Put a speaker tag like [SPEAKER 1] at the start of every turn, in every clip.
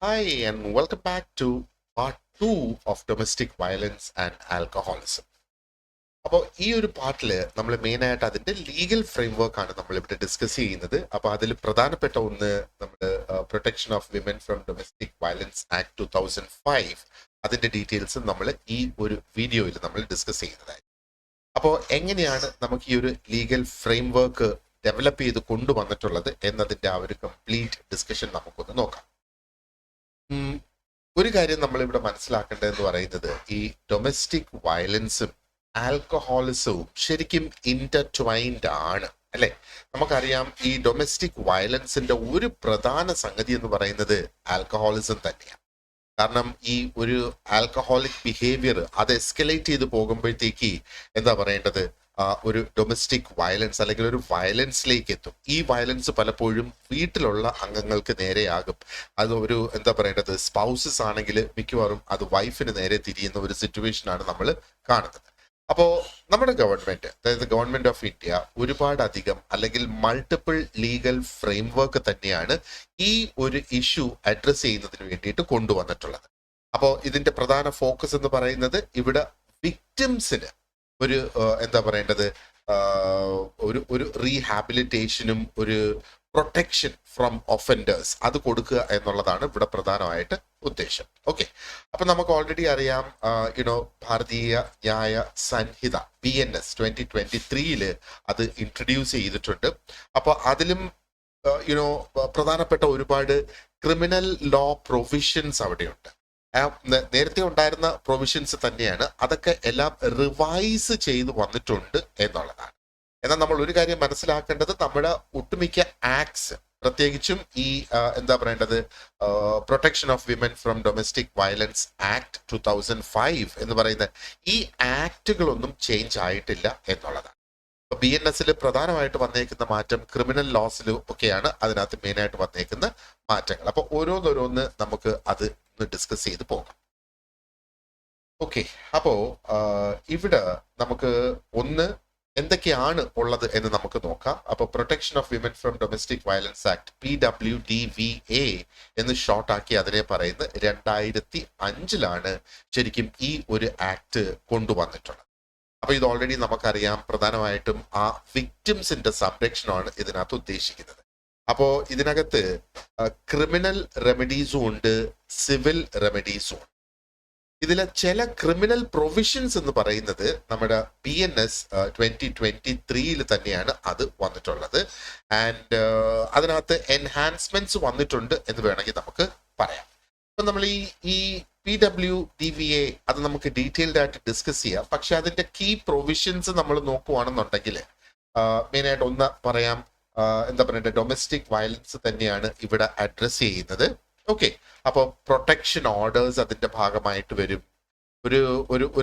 [SPEAKER 1] Hi, and welcome back to part 2 of domestic violence and alcoholism. അപ്പോൾ ഈ ഒരു പാർട്ടിൽ നമ്മൾ മെയിനായിട്ട് അതിൻ്റെ ലീഗൽ ഫ്രെയിംവർക്ക് ആണ് നമ്മളിവിടെ ഡിസ്കസ് ചെയ്യുന്നത്. അപ്പോൾ അതിൽ പ്രധാനപ്പെട്ട ഒന്ന് നമ്മൾ protection of women from domestic violence act 2005 അതിൻ്റെ ഡീറ്റെയിൽസ് നമ്മൾ ഈ ഒരു വീഡിയോയിൽ നമ്മൾ ഡിസ്കസ് ചെയ്യുന്നതായി. അപ്പോൾ എങ്ങനെയാണ് നമുക്ക് ഈ ഒരു ലീഗൽ ഫ്രെയിംവർക്ക് ഡെവലപ്പ് ചെയ്ത് കൊണ്ടുവന്നിട്ടുള്ളത് എന്നതിൻ്റെ ആ ഒരു കംപ്ലീറ്റ് ഡിസ്കഷൻ നമുക്കൊന്ന് നോക്കാം. ഒരു കാര്യം നമ്മൾ ഇവിടെ മനസ്സിലാക്കേണ്ടതെന്ന് പറയുന്നത് ഈ ഡൊമസ്റ്റിക് വയലൻസും ആൽക്കഹോളിസവും ശരിക്കും ഇന്റർട്വൈൻഡ് ആണ് അല്ലെ. നമുക്കറിയാം ഈ ഡൊമസ്റ്റിക് വയലൻസിന്റെ ഒരു പ്രധാന സംഗതി എന്ന് പറയുന്നത് ആൽക്കഹോളിസം തന്നെയാണ്. കാരണം ഈ ഒരു ആൽക്കഹോളിക് ബിഹേവിയർ അത് എസ്കലേറ്റ് ചെയ്ത് പോകുമ്പോഴത്തേക്ക് എന്താ പറയേണ്ടത്, ഒരു ഡൊമസ്റ്റിക് വയലൻസ് അല്ലെങ്കിൽ ഒരു വയലൻസിലേക്ക് എത്തും. ഈ വയലൻസ് പലപ്പോഴും വീട്ടിലുള്ള അംഗങ്ങൾക്ക് നേരെയാകും. അത് ഒരു എന്താ പറയേണ്ടത്, സ്പൗസസ് ആണെങ്കിൽ മിക്കവാറും അത് വൈഫിന് നേരെ തിരിയുന്ന ഒരു സിറ്റുവേഷൻ ആണ് നമ്മൾ കാണുന്നത്. അപ്പോൾ നമ്മുടെ ഗവൺമെന്റ്, അതായത് ഗവൺമെന്റ് ഓഫ് ഇന്ത്യ, ഒരുപാടധികം അല്ലെങ്കിൽ മൾട്ടിപ്പിൾ ലീഗൽ ഫ്രെയിംവർക്ക് തന്നെയാണ് ഈ ഒരു ഇഷ്യൂ അഡ്രസ് ചെയ്യുന്നതിന് വേണ്ടിയിട്ട് കൊണ്ടുവന്നിട്ടുള്ളത്. അപ്പോൾ ഇതിന്റെ പ്രധാന ഫോക്കസ് എന്ന് പറയുന്നത് ഇവിടെ വിക്ടിംസിന് ഒരു എന്താ പറയേണ്ടത്, ഒരു ഒരു റീഹാബിലിറ്റേഷനും ഒരു പ്രൊട്ടക്ഷൻ ഫ്രം ഒഫൻഡേഴ്സ് അത് കൊടുക്കുക എന്നുള്ളതാണ് ഇവിടെ പ്രധാനമായിട്ട് ഉദ്ദേശം. ഓക്കെ, അപ്പൊ നമുക്ക് ഓൾറെഡി അറിയാം, ഭാരതീയ ന്യായ സംഹിത BNS 2023 അത് ഇൻട്രൊഡ്യൂസ് ചെയ്തിട്ടുണ്ട്. അപ്പൊ അതിലും പ്രധാനപ്പെട്ട ഒരുപാട് ക്രിമിനൽ ലോ പ്രൊവിഷൻസ് അവിടെയുണ്ട്. നേരത്തെ ഉണ്ടായിരുന്ന പ്രൊവിഷൻസ് തന്നെയാണ്, അതൊക്കെ എല്ലാം റിവൈസ് ചെയ്ത് വന്നിട്ടുണ്ട് എന്നുള്ളതാണ്. എന്നാൽ നമ്മൾ ഒരു കാര്യം മനസ്സിലാക്കേണ്ടത്, നമ്മുടെ ഒട്ടുമിക്ക ആക്ട്സ്, പ്രത്യേകിച്ചും ഈ എന്താ പറയേണ്ടത്, protection of women from domestic violence act 2005 എന്ന് പറയുന്ന ഈ ആക്ടുകളൊന്നും ചേഞ്ച് ആയിട്ടില്ല എന്നുള്ളതാണ്. BNS പ്രധാനമായിട്ട് വന്നേക്കുന്ന മാറ്റം ക്രിമിനൽ ലോസിലും ഒക്കെയാണ് അതിനകത്ത് മെയിനായിട്ട് വന്നേക്കുന്ന മാറ്റങ്ങൾ. അപ്പൊ ഓരോന്നോരോന്ന് നമുക്ക് അത് ഡിസ്കസ് ചെയ്ത് പോകാം. ഓക്കെ, അപ്പോ ഇവിടെ നമുക്ക് ഒന്ന് എന്തൊക്കെയാണ് ഉള്ളത് എന്ന് നമുക്ക് നോക്കാം. അപ്പൊ protection of women from domestic violence act PWDVA എന്ന് ഷോർട്ട് ആക്കി അതിനെ പറയുന്നത് 2005 ശരിക്കും ഈ ഒരു ആക്ട് കൊണ്ടുവന്നിട്ടുള്ളത്. അപ്പൊ ഇത് ഓൾറെഡി നമുക്കറിയാം, പ്രധാനമായിട്ടും ആ വിക്ടിംസിന്റെ സംരക്ഷണമാണ് ഇതിനകത്ത് ഉദ്ദേശിക്കുന്നത്. അപ്പോ ഇതിനകത്ത് ക്രിമിനൽ റെമഡീസും ഉണ്ട്, സിവിൽ റെമഡീസും ഉണ്ട്. ഇതിലെ ചില ക്രിമിനൽ പ്രൊവിഷൻസ് എന്ന് പറയുന്നത് നമ്മുടെ BNS 2023 തന്നെയാണ് അത് വന്നിട്ടുള്ളത്. ആൻഡ് അതിനകത്ത് എൻഹാൻസ്മെന്റ്സ് വന്നിട്ടുണ്ട് എന്ന് വേണമെങ്കിൽ നമുക്ക് പറയാം. അപ്പൊ നമ്മൾ ഈ PWDVA അത് നമുക്ക് ഡീറ്റെയിൽഡ് ആയിട്ട് ഡിസ്കസ് ചെയ്യാം. പക്ഷെ അതിന്റെ കീ പ്രൊവിഷൻസ് നമ്മൾ നോക്കുവാണെന്നുണ്ടെങ്കിൽ മെയിനായിട്ട് ഒന്ന് പറയാം, എന്താ പറയണ്ടേ, ഡൊമസ്റ്റിക് വയലൻസ് തന്നെയാണ് ഇവിടെ അഡ്രസ് ചെയ്യുന്നത്. ഓക്കെ, അപ്പോൾ പ്രൊട്ടക്ഷൻ ഓർഡേഴ്സ് അതിന്റെ ഭാഗമായിട്ട് വരും.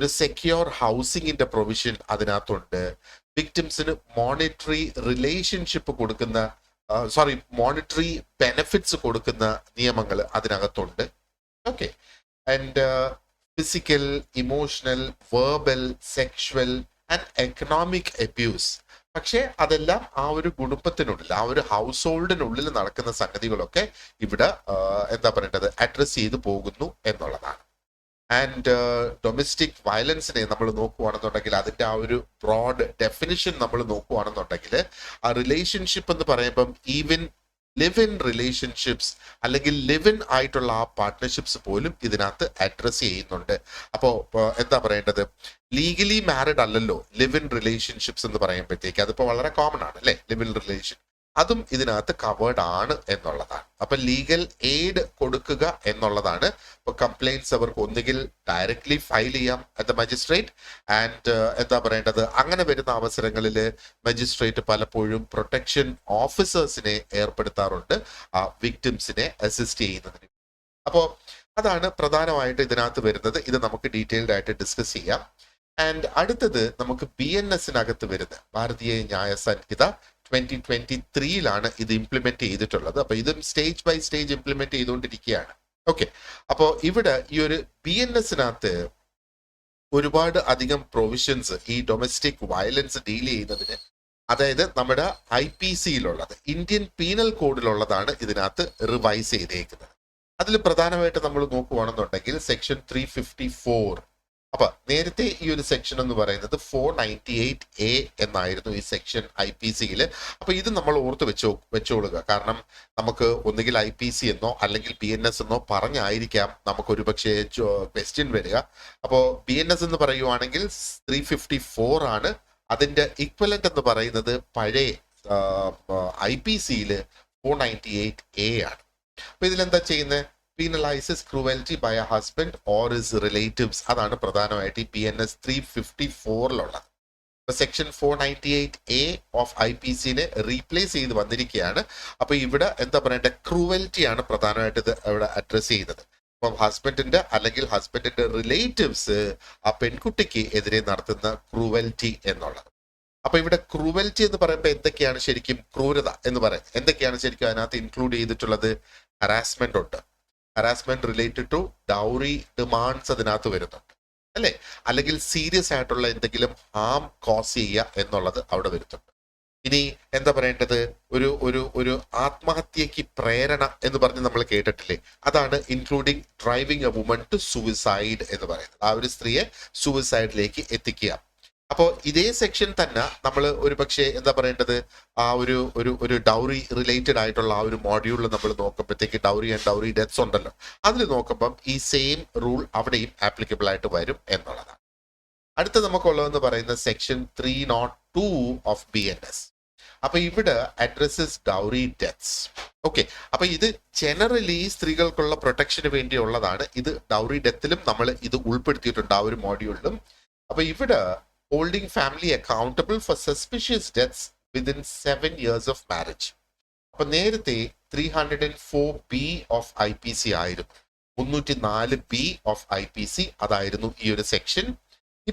[SPEAKER 1] ഒരു സെക്യൂർ ഹൗസിംഗിന്റെ പ്രൊവിഷൻ അതിനകത്തുണ്ട്. വിക്ടിംസിന് മോണിറ്ററി റിലേഷൻഷിപ്പ് കൊടുക്കുന്ന മോണിറ്ററി ബെനിഫിറ്റ്സ് കൊടുക്കുന്ന നിയമങ്ങൾ അതിനകത്തുണ്ട്. Okay, and physical, emotional, verbal, sexual and economic abuse. പക്ഷേ അതെല്ലാം ആ ഒരു കുടുംബത്തിനുള്ളിൽ, ആ ഒരു ഹൗസ് ഹോൾഡിനുള്ളിൽ നടക്കുന്ന സംഗതികളൊക്കെ ഇവിടെ എന്താ പറയേണ്ടത്, അഡ്രസ് ചെയ്ത് പോകുന്നു എന്നുള്ളതാണ്. ആൻഡ് ഡൊമസ്റ്റിക് വയലൻസിനെ നമ്മൾ നോക്കുകയാണെന്നുണ്ടെങ്കിൽ അതിന്റെ ആ ഒരു ബ്രോഡ് ഡെഫിനിഷൻ നമ്മൾ നോക്കുകയാണെന്നുണ്ടെങ്കിൽ ആ റിലേഷൻഷിപ്പ് എന്ന് പറയുമ്പം ഈവൻ ലിവ് ഇൻ റിലേഷൻഷിപ്സ് അല്ലെങ്കിൽ ലിവ് ഇൻ ആയിട്ടുള്ള ആ പാർട്ട്ണർഷിപ്സ് പോലും ഇതിനകത്ത് അഡ്രസ് ചെയ്യുന്നുണ്ട്. അപ്പോ എന്താ പറയേണ്ടത്, ലീഗലി മാരിഡ് അല്ലല്ലോ ലിവ് ഇൻ റിലേഷൻഷിപ്സ് എന്ന് പറയുമ്പോഴത്തേക്ക്, അതിപ്പോ വളരെ കോമൺ ആണ് അല്ലെ, ലിവ് ഇൻ റിലേഷൻ, അതും ഇതിനകത്ത് കവേർഡ് ആണ് എന്നുള്ളതാണ്. അപ്പൊ ലീഗൽ എയ്ഡ് കൊടുക്കുക എന്നുള്ളതാണ്. ഇപ്പൊ കംപ്ലൈന്റ്സ് അവർക്ക് ഒന്നുകിൽ ഡയറക്ട്ലി ഫയൽ ചെയ്യാം അറ്റ് ദ മജിസ്ട്രേറ്റ്. ആൻഡ് എന്താ പറയേണ്ടത്, അങ്ങനെ വരുന്ന അവസരങ്ങളിൽ മജിസ്ട്രേറ്റ് പലപ്പോഴും പ്രൊട്ടക്ഷൻ ഓഫീസേഴ്സിനെ ഏർപ്പെടുത്താറുണ്ട് ആ വിക്ടിംസിനെ അസിസ്റ്റ് ചെയ്യുന്നതിന്. അപ്പോൾ അതാണ് പ്രധാനമായിട്ട് ഇതിനകത്ത് വരുന്നത്. ഇത് നമുക്ക് ഡീറ്റെയിൽഡ് ആയിട്ട് ഡിസ്കസ് ചെയ്യാം. ആൻഡ് അടുത്തത് നമുക്ക് BNS വരുന്നത് ഭാരതീയ ന്യായ സംഹിത 2023 ഇത് ഇംപ്ലിമെന്റ് ചെയ്തിട്ടുള്ളത്. അപ്പൊ ഇതും സ്റ്റേജ് ബൈ സ്റ്റേജ് ഇംപ്ലിമെന്റ് ചെയ്തുകൊണ്ടിരിക്കുകയാണ്. ഓക്കെ, അപ്പോ ഇവിടെ ഈ ഒരു BNS ഒരുപാട് അധികം പ്രൊവിഷൻസ് ഈ ഡൊമസ്റ്റിക് വയലൻസ് ഡീൽ ചെയ്യുന്നതിന്, അതായത് നമ്മുടെ IPC ഇന്ത്യൻ പീനൽ കോഡിലുള്ളതാണ് ഇതിനകത്ത് റിവൈസ് ചെയ്തേക്കുന്നത്. അതിൽ പ്രധാനമായിട്ട് നമ്മൾ നോക്കുകയാണെന്നുണ്ടെങ്കിൽ സെക്ഷൻ 354. അപ്പൊ നേരത്തെ ഈ ഒരു സെക്ഷൻ എന്ന് പറയുന്നത് 498A എന്നായിരുന്നു ഈ സെക്ഷൻ IPC-യിൽ. അപ്പൊ ഇത് നമ്മൾ ഓർത്ത് വെച്ചോളുക. കാരണം നമുക്ക് ഒന്നുകിൽ IPC എന്നോ അല്ലെങ്കിൽ BNS എന്നോ പറഞ്ഞായിരിക്കാം നമുക്ക് ഒരു പക്ഷേ ക്വസ്റ്റ്യൻ വരിക. അപ്പോൾ BNS എന്ന് പറയുവാണെങ്കിൽ 354 ആണ്. അതിന്റെ ഇക്വലന്റ് എന്ന് പറയുന്നത് പഴയ IPC-യിൽ 498A ആണ്. അപ്പൊ ഇതിലെന്താ ചെയ്യുന്നത്? penalizes cruelty by a husband or his relatives. അതാണ് പ്രധാനമായിട്ട് ഈ BNS 354-ലുള്ളത്. ഇപ്പൊ സെക്ഷൻ 498A ഓഫ് IPC-നെ റീപ്ലേസ് ചെയ്ത് വന്നിരിക്കുകയാണ്. അപ്പൊ ഇവിടെ എന്താ പറയണ്ടേ, ക്രൂവൽറ്റി ആണ് പ്രധാനമായിട്ട് ഇത് ഇവിടെ അഡ്രസ് ചെയ്യുന്നത്. അപ്പം ഹസ്ബൻഡിന്റെ അല്ലെങ്കിൽ ഹസ്ബൻഡിന്റെ റിലേറ്റീവ്സ് ആ പെൺകുട്ടിക്ക് എതിരെ നടത്തുന്ന ക്രൂവൽറ്റി എന്നുള്ളത്. അപ്പൊ ഇവിടെ ക്രൂവൽറ്റി എന്ന് പറയുമ്പോൾ എന്തൊക്കെയാണ് ശരിക്കും ക്രൂരത എന്ന് പറയാം, എന്തൊക്കെയാണ് ശരിക്കും അതിനകത്ത് ഇൻക്ലൂഡ് ചെയ്തിട്ടുള്ളത്? ഹറാസ്മെന്റ് ഉണ്ട്, harassment related to dowry demands അതിനകത്ത് വരുന്നുണ്ട് അല്ലെ, അല്ലെങ്കിൽ സീരിയസ് ആയിട്ടുള്ള എന്തെങ്കിലും ഹാം കോസ് ചെയ്യുക എന്നുള്ളത് അവിടെ വരുന്നുണ്ട്. ഇനി എന്താ പറയേണ്ടത്, ഒരു ഒരു ഒരു ആത്മഹത്യക്ക് പ്രേരണ എന്ന് പറഞ്ഞ് നമ്മൾ കേട്ടിട്ടില്ലേ, അതാണ് including driving a woman to suicide എന്ന് പറയുന്നത്. ആ ഒരു സ്ത്രീയെ സൂയിസൈഡിലേക്ക് എത്തിക്കുക. അപ്പോൾ ഇതേ സെക്ഷൻ തന്നെ നമ്മൾ ഒരു പക്ഷേ എന്താ പറയേണ്ടത്, ആ ഒരു ഒരു ഒരു ഡൗറി റിലേറ്റഡ് ആയിട്ടുള്ള ആ ഒരു മോഡ്യൂളിൽ നമ്മൾ നോക്കുമ്പോഴത്തേക്ക് ഡൗറി ആൻഡ് ഡൗറി ഡെത്ത്സ് ഉണ്ടല്ലോ, അതിൽ നോക്കുമ്പം ഈ സെയിം റൂൾ അവിടെയും ആപ്ലിക്കബിൾ ആയിട്ട് വരും എന്നുള്ളതാണ്. അടുത്ത നമുക്കുള്ളതെന്ന് പറയുന്നത് സെക്ഷൻ 302 ഓഫ് BNS. അപ്പൊ ഇവിടെ അഡ്രസ്സസ് ഡൗറി ഡെത്ത്സ്. ഓക്കെ, അപ്പൊ ഇത് ജനറലി സ്ത്രീകൾക്കുള്ള പ്രൊട്ടക്ഷന് വേണ്ടിയുള്ളതാണ്. ഇത് ഡൗറി ഡെത്തിലും നമ്മൾ ഇത് ഉൾപ്പെടുത്തിയിട്ടുണ്ട് ആ ഒരു മോഡ്യൂളിലും. അപ്പൊ ഇവിടെ holding family accountable for suspicious deaths within 7 years of marriage. അപ്പൊ നേരത്തെ 304B ഓഫ് IPC ആയിരുന്നു, 304B ഓഫ് IPC അതായിരുന്നു ഈ ഒരു സെക്ഷൻ.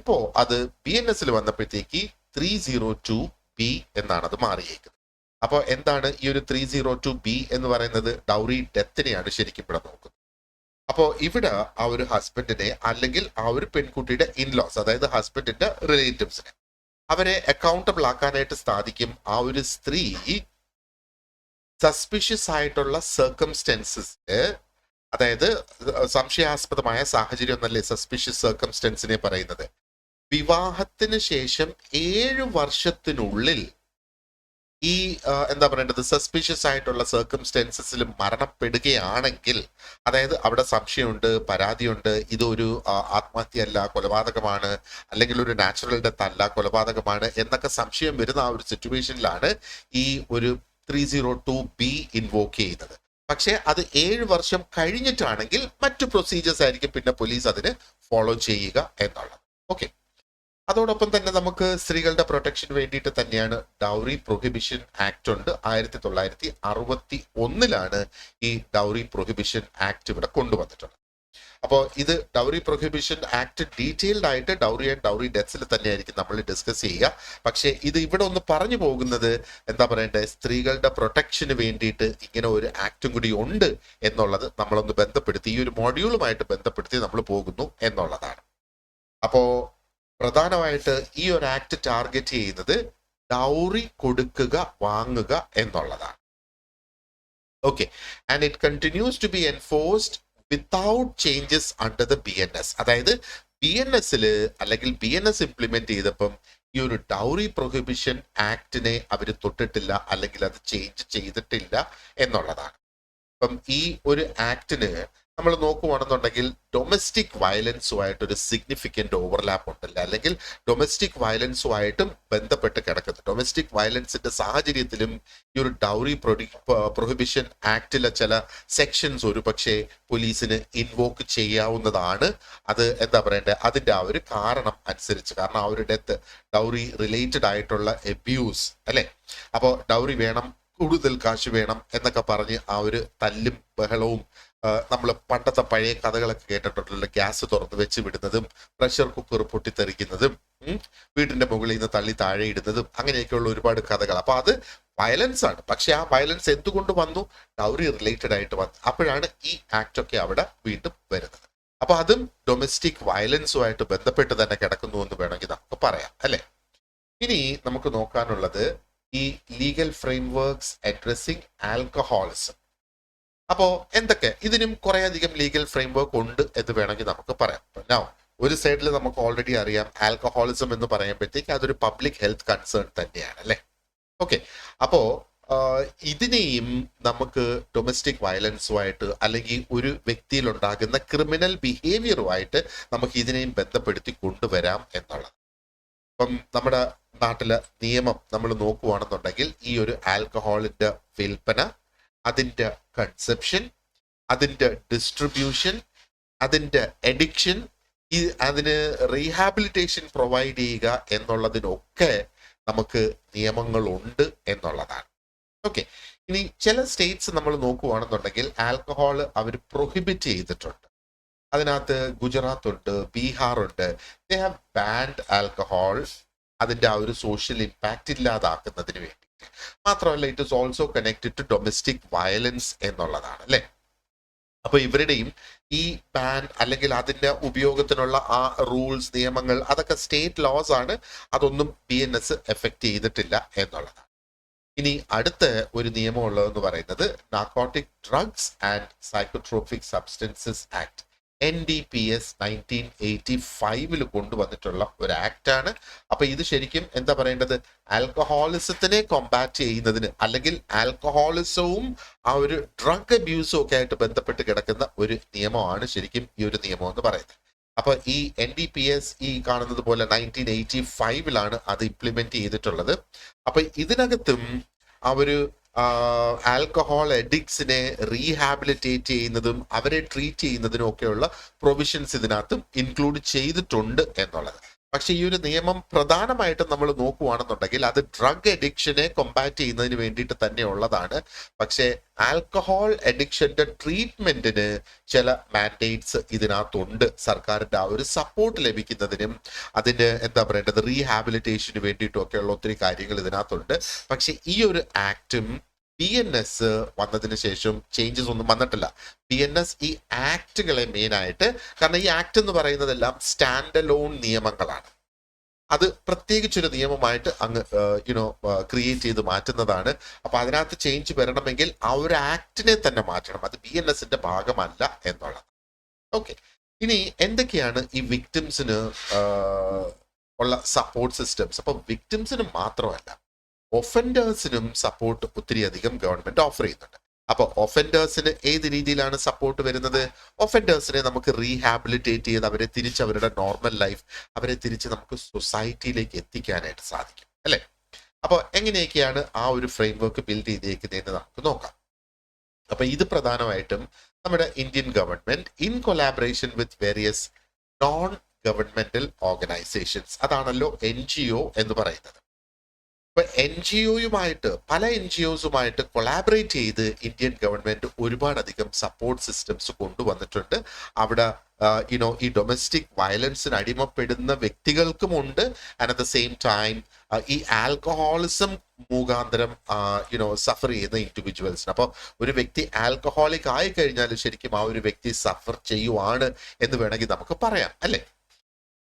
[SPEAKER 1] ഇപ്പോ അത് BNS-ൽ വന്നപ്പോഴത്തേക്ക് 302B എന്നാണ് അത് മാറിയേക്കുന്നത്. അപ്പോൾ എന്താണ് ഈ ഒരു 302B എന്ന് പറയുന്നത്? ഡൗറി ഡെത്തിനെയാണ് ശരിക്കും ഇവിടെ നോക്കുന്നത്. അപ്പോൾ ഇവിടെ ആ ഒരു ഹസ്ബൻഡിനെ അല്ലെങ്കിൽ ആ ഒരു പെൺകുട്ടിയുടെ ഇൻലോസ്, അതായത് ഹസ്ബൻഡിന്റെ റിലേറ്റീവ്സിനെ, അവരെ അക്കൗണ്ടബിൾ ആക്കാനായിട്ട് സാധിക്കും. ആ ഒരു സ്ത്രീ സസ്പിഷ്യസ് ആയിട്ടുള്ള സർക്കംസ്റ്റൻസസ്, അതായത് സംശയാസ്പദമായ സാഹചര്യം എന്നല്ലേ സസ്പിഷ്യസ് സർക്കംസ്റ്റൻസിനെ പറയുന്നത്. വിവാഹത്തിന് ശേഷം 7 വർഷത്തിനുള്ളിൽ ഈ എന്താ പറയേണ്ടത്, സസ്പീഷ്യസ് ആയിട്ടുള്ള സർക്കംസ്റ്റൻസസിൽ മരണപ്പെടുകയാണെങ്കിൽ, അതായത് അവിടെ സംശയമുണ്ട്, പരാതിയുണ്ട്, ഇതൊരു ആത്മഹത്യ അല്ല, കൊലപാതകമാണ്, അല്ലെങ്കിൽ ഒരു നാച്ചുറൽ ഡെത്ത് അല്ല, കൊലപാതകമാണ് എന്നൊക്കെ സംശയം വരുന്ന ആ ഒരു സിറ്റുവേഷനിലാണ് ഈ ഒരു 302B ഇൻവോക്ക് ചെയ്യുന്നത്. പക്ഷെ അത് 7 വർഷം കഴിഞ്ഞിട്ടാണെങ്കിൽ മറ്റു പ്രൊസീജിയേഴ്സ് ആയിരിക്കും പിന്നെ പോലീസ് അതിന് ഫോളോ ചെയ്യുക എന്നുള്ളത്. ഓക്കെ, അതോടൊപ്പം തന്നെ നമുക്ക് സ്ത്രീകളുടെ പ്രൊട്ടക്ഷന് വേണ്ടിയിട്ട് തന്നെയാണ് ഡൗറി പ്രൊഹിബിഷൻ ആക്ട് ഉണ്ട്. 1961-ലാണ് ഈ ഡൗറി പ്രൊഹിബിഷൻ ആക്ട് ഇവിടെ കൊണ്ടുവന്നിട്ടുള്ളത്. അപ്പോൾ ഇത് ഡൗറി പ്രൊഹിബിഷൻ ആക്ട് ഡീറ്റെയിൽഡ് ആയിട്ട് ഡൗറി ആൻഡ് ഡൗറി ഡെത്ത്സിൽ തന്നെയായിരിക്കും നമ്മൾ ഡിസ്കസ് ചെയ്യുക. പക്ഷേ ഇത് ഇവിടെ ഒന്ന് പറഞ്ഞു പോകുന്നത് എന്താ പറയണ്ടേ, സ്ത്രീകളുടെ പ്രൊട്ടക്ഷന് വേണ്ടിയിട്ട് ഇങ്ങനെ ഒരു ആക്ടും കൂടി ഉണ്ട് എന്നുള്ളത് നമ്മളൊന്ന് ബന്ധപ്പെടുത്തി, ഈ ഒരു മോഡ്യൂളുമായിട്ട് ബന്ധപ്പെടുത്തി നമ്മൾ പോകുന്നു എന്നുള്ളതാണ്. അപ്പോ പ്രധാനമായിട്ട് ഈ ഒരു ആക്ട് ടാർഗറ്റ് ചെയ്യുന്നത് ഡൗറി കൊടുക്കുക, വാങ്ങുക എന്നുള്ളതാണ്. Okay, and it continues to be enforced without changes under the BNS. അതായത് BNS-ൽ അല്ലെങ്കിൽ BNS ഇംപ്ലിമെന്റ് ചെയ്തപ്പം ഈ ഒരു ഡൗറി പ്രൊഹിബിഷൻ ആക്ടിനെ അവർ തൊട്ടിട്ടില്ല, അല്ലെങ്കിൽ അത് ചേഞ്ച് ചെയ്തിട്ടില്ല എന്നുള്ളതാണ്. അപ്പം ഈ ഒരു ആക്ടിന് നമ്മൾ നോക്കുകയാണെന്നുണ്ടെങ്കിൽ ഡൊമസ്റ്റിക് വയലൻസുമായിട്ട് ഒരു സിഗ്നിഫിക്കന്റ് ഓവർലാപ്പ് ഉണ്ടല്ലോ, അല്ലെങ്കിൽ ഡൊമസ്റ്റിക് വയലൻസുമായിട്ടും ബന്ധപ്പെട്ട് കിടക്കുന്നത്. ഡൊമസ്റ്റിക് വയലൻസിന്റെ സാഹചര്യത്തിലും ഈ ഒരു ഡൗറി പ്രൊഹിബിഷൻ ആക്ടിലെ ചില സെക്ഷൻസ് ഒരു പക്ഷേ പോലീസിന് ഇൻവോക്ക് ചെയ്യാവുന്നതാണ്. അത് എന്താ പറയണ്ടേ, അതിന്റെ ആ ഒരു കാരണം അനുസരിച്ച്, കാരണം ആ ഒരു ഡെത്ത് ഡൗറി റിലേറ്റഡ് ആയിട്ടുള്ള എബ്യൂസ് അല്ലെ. അപ്പോൾ ഡൗറി വേണം, കൂടുതൽ കാശ് വേണം എന്നൊക്കെ പറഞ്ഞ് ആ ഒരു തല്ലും ബഹളവും നമ്മൾ പണ്ടത്തെ പഴയ കഥകളൊക്കെ കേട്ടിട്ടുണ്ടല്ലോ, ഗ്യാസ് തുറന്ന് വെച്ച് വിടുന്നതും പ്രഷർ കുക്കർ പൊട്ടിത്തെറിക്കുന്നതും വീടിന്റെ മുകളിൽ നിന്ന് തള്ളി താഴെ ഇടുന്നതും അങ്ങനെയൊക്കെയുള്ള ഒരുപാട് കഥകൾ. അപ്പൊ അത് വയലൻസ് ആണ്. പക്ഷെ ആ വയലൻസ് എന്തുകൊണ്ട് വന്നു? ഡൗറി റിലേറ്റഡ് ആയിട്ട് വന്നു. അപ്പോഴാണ് ഈ ആക്ട് ഒക്കെ അവിടെ വീണ്ടും വരുന്നത്. അപ്പൊ അതും ഡൊമസ്റ്റിക് വയലൻസുമായിട്ട് ബന്ധപ്പെട്ട് തന്നെ കിടക്കുന്നു എന്ന് വേണമെങ്കിൽ നമുക്ക് പറയാം അല്ലെ. ഇനി നമുക്ക് നോക്കാനുള്ളത് ഈ ലീഗൽ ഫ്രെയിംവർക്സ് അഡ്രസ്സിംഗ് ആൽക്കഹോളിസം. അപ്പോ എന്തൊക്കെ ഇതിനും കുറെ അധികം ലീഗൽ ഫ്രെയിംവർക്ക് ഉണ്ട് എന്ന് വേണമെങ്കിൽ നമുക്ക് പറയാം. Now, ഒരു സൈഡിൽ നമുക്ക് ഓൾറെഡി അറിയാം ആൽക്കഹോളിസം എന്ന് പറയുമ്പോഴത്തേക്ക് അതൊരു പബ്ലിക് ഹെൽത്ത് കൺസേൺ തന്നെയാണ് അല്ലെ. ഓക്കെ, അപ്പോ ഇതിനെയും നമുക്ക് ഡൊമസ്റ്റിക് വയലൻസുമായിട്ട് അല്ലെങ്കിൽ ഒരു വ്യക്തിയിൽ ഉണ്ടാകുന്ന ക്രിമിനൽ ബിഹേവിയറുമായിട്ട് നമുക്ക് ഇതിനെയും ബന്ധപ്പെടുത്തി കൊണ്ടുവരാം എന്നുള്ളത്. ഇപ്പം നമ്മുടെ നാട്ടിലെ നിയമം നമ്മൾ നോക്കുകയാണെന്നുണ്ടെങ്കിൽ ഈ ഒരു ആൽക്കഹോളിന്റെ വിൽപ്പന, അതിന്റെ കൺസെപ്ഷൻ, അതിന്റെ ഡിസ്ട്രിബ്യൂഷൻ, അതിന്റെ എഡിക്ഷൻ, അതിന് റീഹാബിലിറ്റേഷൻ പ്രൊവൈഡ് ചെയ്യുക എന്നുള്ളതിനൊക്കെ നമുക്ക് നിയമങ്ങളുണ്ട് എന്നുള്ളതാണ്. ഓക്കെ, ഇനി ചില സ്റ്റേറ്റ്സ് നമ്മൾ നോക്കുകയാണെന്നുണ്ടെങ്കിൽ ആൽക്കഹോൾ അവർ പ്രൊഹിബിറ്റ് ചെയ്തിട്ടുണ്ട്. അതിനകത്ത് ഗുജറാത്ത് ഉണ്ട്, ബീഹാർ ഉണ്ട്. ദേ ഹാവ് ബാൻഡ് ആൽക്കഹോൾ അതിന്റെ ആ ഒരു സോഷ്യൽ ഇമ്പാക്റ്റ് ഇല്ലാതാക്കുന്നതിന് വേണ്ടി. മാത്രമല്ല it is also connected to domestic violence എന്നുള്ളതാണ് അല്ലെ. അപ്പൊ ഇവരുടെയും ഈ ബാൻ അല്ലെങ്കിൽ അതിന്റെ ഉപയോഗത്തിനുള്ള ആ റൂൾസ്, നിയമങ്ങൾ അതൊക്കെ സ്റ്റേറ്റ് ലോസ് ആണ്. അതൊന്നും BNS എഫക്ട് ചെയ്തിട്ടില്ല എന്നുള്ളതാണ്. ഇനി അടുത്ത ഒരു നിയമം ഉള്ളതെന്ന് പറയുന്നത് narcotic drugs and psychotropic substances act, NDPS 1985 കൊണ്ടുവന്നിട്ടുള്ള ഒരു ആക്ട് ആണ്. അപ്പൊ ഇത് ശരിക്കും എന്താ പറയേണ്ടത്, ആൽക്കഹോളിസത്തിനെ കോമ്പാറ്റ് ചെയ്യുന്നതിന് അല്ലെങ്കിൽ ആൽക്കഹോളിസവും ആ ഒരു ഡ്രഗ് അബ്യൂസും ഒക്കെ ആയിട്ട് ബന്ധപ്പെട്ട് കിടക്കുന്ന ഒരു നിയമമാണ് ശരിക്കും ഈ ഒരു നിയമം എന്ന് പറയുന്നത്. അപ്പൊ ഈ NDPS ഈ കാണുന്നത് പോലെ 1985 അത് ഇംപ്ലിമെന്റ് ചെയ്തിട്ടുള്ളത്. അപ്പൊ ഇതിനകത്തും ആ ഒരു ആൽക്കഹോൾ അഡിക്ട്സിനെ റീഹാബിലിറ്റേറ്റ് ചെയ്യുന്നതും അവരെ ട്രീറ്റ് ചെയ്യുന്നതിനും ഒക്കെയുള്ള പ്രൊവിഷൻസ് ഇതിനകത്തും ഇൻക്ലൂഡ് ചെയ്തിട്ടുണ്ട് എന്നുള്ളത്. പക്ഷെ ഈ ഒരു നിയമം പ്രധാനമായിട്ടും നമ്മൾ നോക്കുകയാണെന്നുണ്ടെങ്കിൽ അത് ഡ്രഗ് അഡിക്ഷനെ കൊമ്പാറ്റ് ചെയ്യുന്നതിന് വേണ്ടിയിട്ട് തന്നെ ഉള്ളതാണ്. പക്ഷെ ആൽക്കഹോൾ അഡിക്ഷന്റെ ട്രീറ്റ്മെന്റിന് ചില മാൻഡേറ്റ്സ് ഇതിനകത്തുണ്ട്. സർക്കാരിന്റെ ആ ഒരു സപ്പോർട്ട് ലഭിക്കുന്നതിനും അതിന് എന്താ പറയേണ്ടത് റീഹാബിലിറ്റേഷന് വേണ്ടിയിട്ടും ഒക്കെയുള്ള ഒത്തിരി കാര്യങ്ങൾ ഇതിനകത്തുണ്ട്. പക്ഷെ ഈ ഒരു ആക്ടും BNS വന്നതിന് ശേഷം ചേഞ്ചസ് ഒന്നും വന്നിട്ടില്ല. BNS ഈ ആക്ടുകളെ മെയിൻ ആയിട്ട്, കാരണം ഈ ആക്ട് എന്ന് പറയുന്നതെല്ലാം സ്റ്റാൻഡ് അലോൺ നിയമങ്ങളാണ്. അത് പ്രത്യേകിച്ചൊരു നിയമമായിട്ട് അങ്ങ് ക്രിയേറ്റ് ചെയ്ത് മാറ്റുന്നതാണ്. അപ്പൊ അതിനകത്ത് ചേഞ്ച് വരണമെങ്കിൽ ആ ഒരു ആക്ടിനെ തന്നെ മാറ്റണം. അത് BNSന്റെ ഭാഗമല്ല എന്നുള്ളത്. ഓക്കെ, ഇനി എന്തൊക്കെയാണ് ഈ വിക്ടിംസിന് ഉള്ള സപ്പോർട്ട് സിസ്റ്റംസ്? അപ്പൊ വിക്ടിംസിന് മാത്രമല്ല ഒഫൻഡേഴ്സിനും സപ്പോർട്ട് ഒത്തിരി അധികം ഗവൺമെന്റ് ഓഫർ ചെയ്യുന്നുണ്ട്. അപ്പൊ ഒഫൻഡേഴ്സിന് ഏത് രീതിയിലാണ് സപ്പോർട്ട് വരുന്നത്? ഒഫൻഡേഴ്സിനെ നമുക്ക് റീഹാബിലിറ്റേറ്റ് ചെയ്ത് അവരെ തിരിച്ച് അവരുടെ നോർമൽ ലൈഫ്, അവരെ തിരിച്ച് നമുക്ക് സൊസൈറ്റിയിലേക്ക് എത്തിക്കാനായിട്ട് സാധിക്കും അല്ലെ. അപ്പൊ എങ്ങനെയൊക്കെയാണ് ആ ഒരു ഫ്രെയിംവർക്ക് ബിൽഡ് ചെയ്തേക്കുന്നതെന്ന് നമുക്ക് നോക്കാം. അപ്പൊ ഇത് പ്രധാനമായിട്ടും നമ്മുടെ Indian government in collaboration with various non governmental organisations, അതാണല്ലോ NGO എന്ന് പറയുന്നത്. NGOയുമായിട്ട് പല NGOസുമായിട്ട് കൊളാബറേറ്റ് ചെയ്ത് ഇന്ത്യൻ ഗവൺമെന്റ് ഒരുപാടധികം സപ്പോർട്ട് സിസ്റ്റംസ് കൊണ്ടുവന്നിട്ടുണ്ട്. അവിടെ ഈ ഡൊമസ്റ്റിക് വയലൻസിന് അടിമപ്പെടുന്ന വ്യക്തികൾക്കുമുണ്ട്. And at the same time ഈ ആൽക്കഹോളിസം മുഖാന്തരം സഫർ ചെയ്യുന്ന ഇൻഡിവിജ്വൽസിന്. അപ്പോൾ ഒരു വ്യക്തി ആൽക്കഹോളിക് ആയി കഴിഞ്ഞാൽ ശരിക്കും ആ ഒരു വ്യക്തി സഫർ ചെയ്യുവാണ് എന്ന് വേണമെങ്കിൽ നമുക്ക് പറയാം അല്ലെ.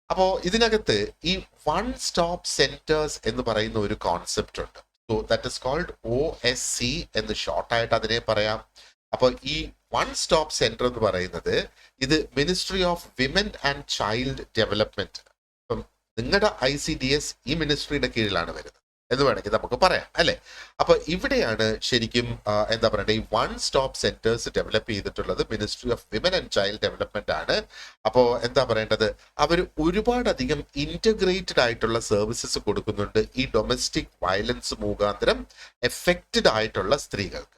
[SPEAKER 1] അപ്പോ ഇതിനകത്ത് ഈ വൺ സ്റ്റോപ്പ് സെന്റേഴ്സ് എന്ന് പറയുന്ന ഒരു കോൺസെപ്റ്റ് ഉണ്ട്. So that is called OSC എന്ന് ഷോർട്ടായിട്ട് അതിനെ പറയാം. അപ്പോൾ ഈ വൺ സ്റ്റോപ്പ് സെന്റർ എന്ന് പറയുന്നത് ഇത് ministry of women and child development, ഇപ്പം നിങ്ങളുടെ ICDS ഈ മിനിസ്ട്രിയുടെ കീഴിലാണ് വരുന്നത് എന്ന് വേണമെങ്കിൽ നമുക്ക് പറയാം അല്ലെ. അപ്പൊ ഇവിടെയാണ് ശരിക്കും എന്താ പറയണ്ടേ ഈ വൺ സ്റ്റോപ്പ് സെന്റേഴ്സ് ഡെവലപ്പ് ചെയ്തിട്ടുള്ളത് ministry of women and child development ആണ്. അപ്പോ എന്താ പറയേണ്ടത്, അവർ ഒരുപാടധികം ഇന്റഗ്രേറ്റഡ് ആയിട്ടുള്ള സർവീസസ് കൊടുക്കുന്നുണ്ട് ഈ ഡൊമസ്റ്റിക് വയലൻസ് മുഖാന്തരം എഫക്റ്റഡ് ആയിട്ടുള്ള സ്ത്രീകൾക്ക്.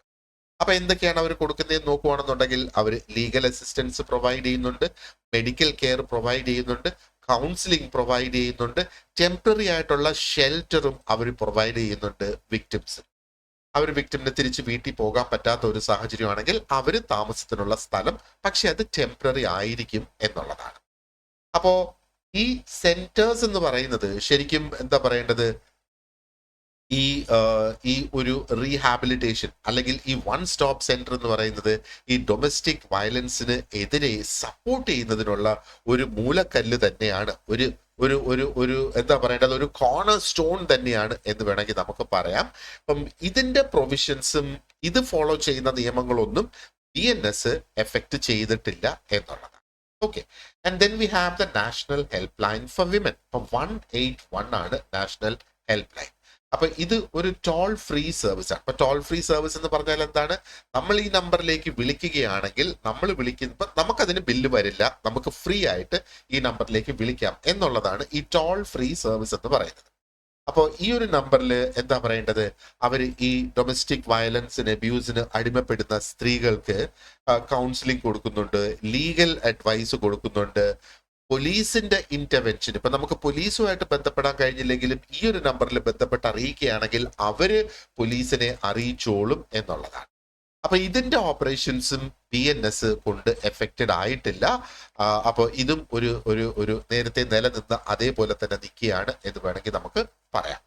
[SPEAKER 1] അപ്പൊ എന്തൊക്കെയാണ് അവർ കൊടുക്കുന്നതെന്ന് നോക്കുകയാണെന്നുണ്ടെങ്കിൽ അവർ ലീഗൽ അസിസ്റ്റൻസ് പ്രൊവൈഡ് ചെയ്യുന്നുണ്ട്, മെഡിക്കൽ കെയർ പ്രൊവൈഡ് ചെയ്യുന്നുണ്ട്, കൗൺസിലിംഗ് പ്രൊവൈഡ് ചെയ്യുന്നുണ്ട്, ടെമ്പററി ആയിട്ടുള്ള ഷെൽട്ടറും അവർ പ്രൊവൈഡ് ചെയ്യുന്നുണ്ട് വിക്ടിംസ്. അവർ വിക്ടിമിന് തിരിച്ച് വീട്ടിൽ പോകാൻ പറ്റാത്ത ഒരു സാഹചര്യമാണെങ്കിൽ അവർ താമസത്തിനുള്ള സ്ഥലം, പക്ഷെ അത് ടെമ്പററി ആയിരിക്കും എന്നുള്ളതാണ്. അപ്പോ ഈ സെന്റേഴ്സ് എന്ന് പറയുന്നത് ശരിക്കും എന്താ പറയേണ്ടത്, ഈ ഒരു റീഹാബിലിറ്റേഷൻ അല്ലെങ്കിൽ ഈ വൺ സ്റ്റോപ്പ് സെന്റർ എന്ന് പറയുന്നത് ഈ ഡൊമസ്റ്റിക് വയലൻസിന് എതിരെ സപ്പോർട്ട് ചെയ്യുന്നതിനുള്ള ഒരു മൂലക്കല്ല് തന്നെയാണ്, ഒരു ഒരു ഒരു ഒരു എന്താ പറയേണ്ടത് ഒരു കോർണർ സ്റ്റോൺ തന്നെയാണ് എന്ന് വേണമെങ്കിൽ നമുക്ക് പറയാം. അപ്പം ഇതിന്റെ പ്രൊവിഷൻസും ഇത് ഫോളോ ചെയ്യുന്ന നിയമങ്ങളൊന്നും BNS എഫക്ട് ചെയ്തിട്ടില്ല എന്നുള്ളതാണ്. Okay, and then we have the national help line for women. ഇപ്പൊ 181 ആണ് നാഷണൽ ഹെൽപ്പ് ലൈൻ. അപ്പൊ ഇത് ഒരു ടോൾ ഫ്രീ സർവീസ് ആണ്. അപ്പൊ ടോൾ ഫ്രീ സർവീസ് എന്ന് പറഞ്ഞാൽ എന്താണ്? നമ്മൾ ഈ നമ്പറിലേക്ക് വിളിക്കുകയാണെങ്കിൽ നമ്മൾ വിളിക്കുമ്പോൾ നമുക്കതിന് ബില്ല് വരില്ല, നമുക്ക് ഫ്രീ ആയിട്ട് ഈ നമ്പറിലേക്ക് വിളിക്കാം എന്നുള്ളതാണ് ഈ ടോൾ ഫ്രീ സർവീസ് എന്ന് പറയുന്നത്. അപ്പോൾ ഈ ഒരു നമ്പറിൽ എന്താ പറയേണ്ടത്? അവർ ഈ ഡൊമസ്റ്റിക് വയലൻസിന് അബ്യൂസിന് അടിമപ്പെടുന്ന സ്ത്രീകൾക്ക് കൗൺസിലിംഗ് കൊടുക്കുന്നുണ്ട്, ലീഗൽ അഡ്വൈസ് കൊടുക്കുന്നുണ്ട്, പോലീസിന്റെ ഇന്റർവെൻഷൻ. ഇപ്പൊ നമുക്ക് പോലീസുമായിട്ട് ബന്ധപ്പെടാൻ കഴിഞ്ഞില്ലെങ്കിലും ഈ ഒരു നമ്പറിൽ ബന്ധപ്പെട്ട് അറിയിക്കുകയാണെങ്കിൽ അവര് പോലീസിനെ അറിയിച്ചോളും എന്നുള്ളതാണ്. അപ്പൊ ഇതിന്റെ ഓപ്പറേഷൻസും BNS കൊണ്ട് എഫക്റ്റഡ് ആയിട്ടില്ല. അപ്പോൾ ഇതും ഒരു ഒരു ഒരു നേരത്തെ നിലനിന്ന അതേപോലെ തന്നെ നിൽക്കുകയാണ് എന്ന് വേണമെങ്കിൽ നമുക്ക് പറയാം.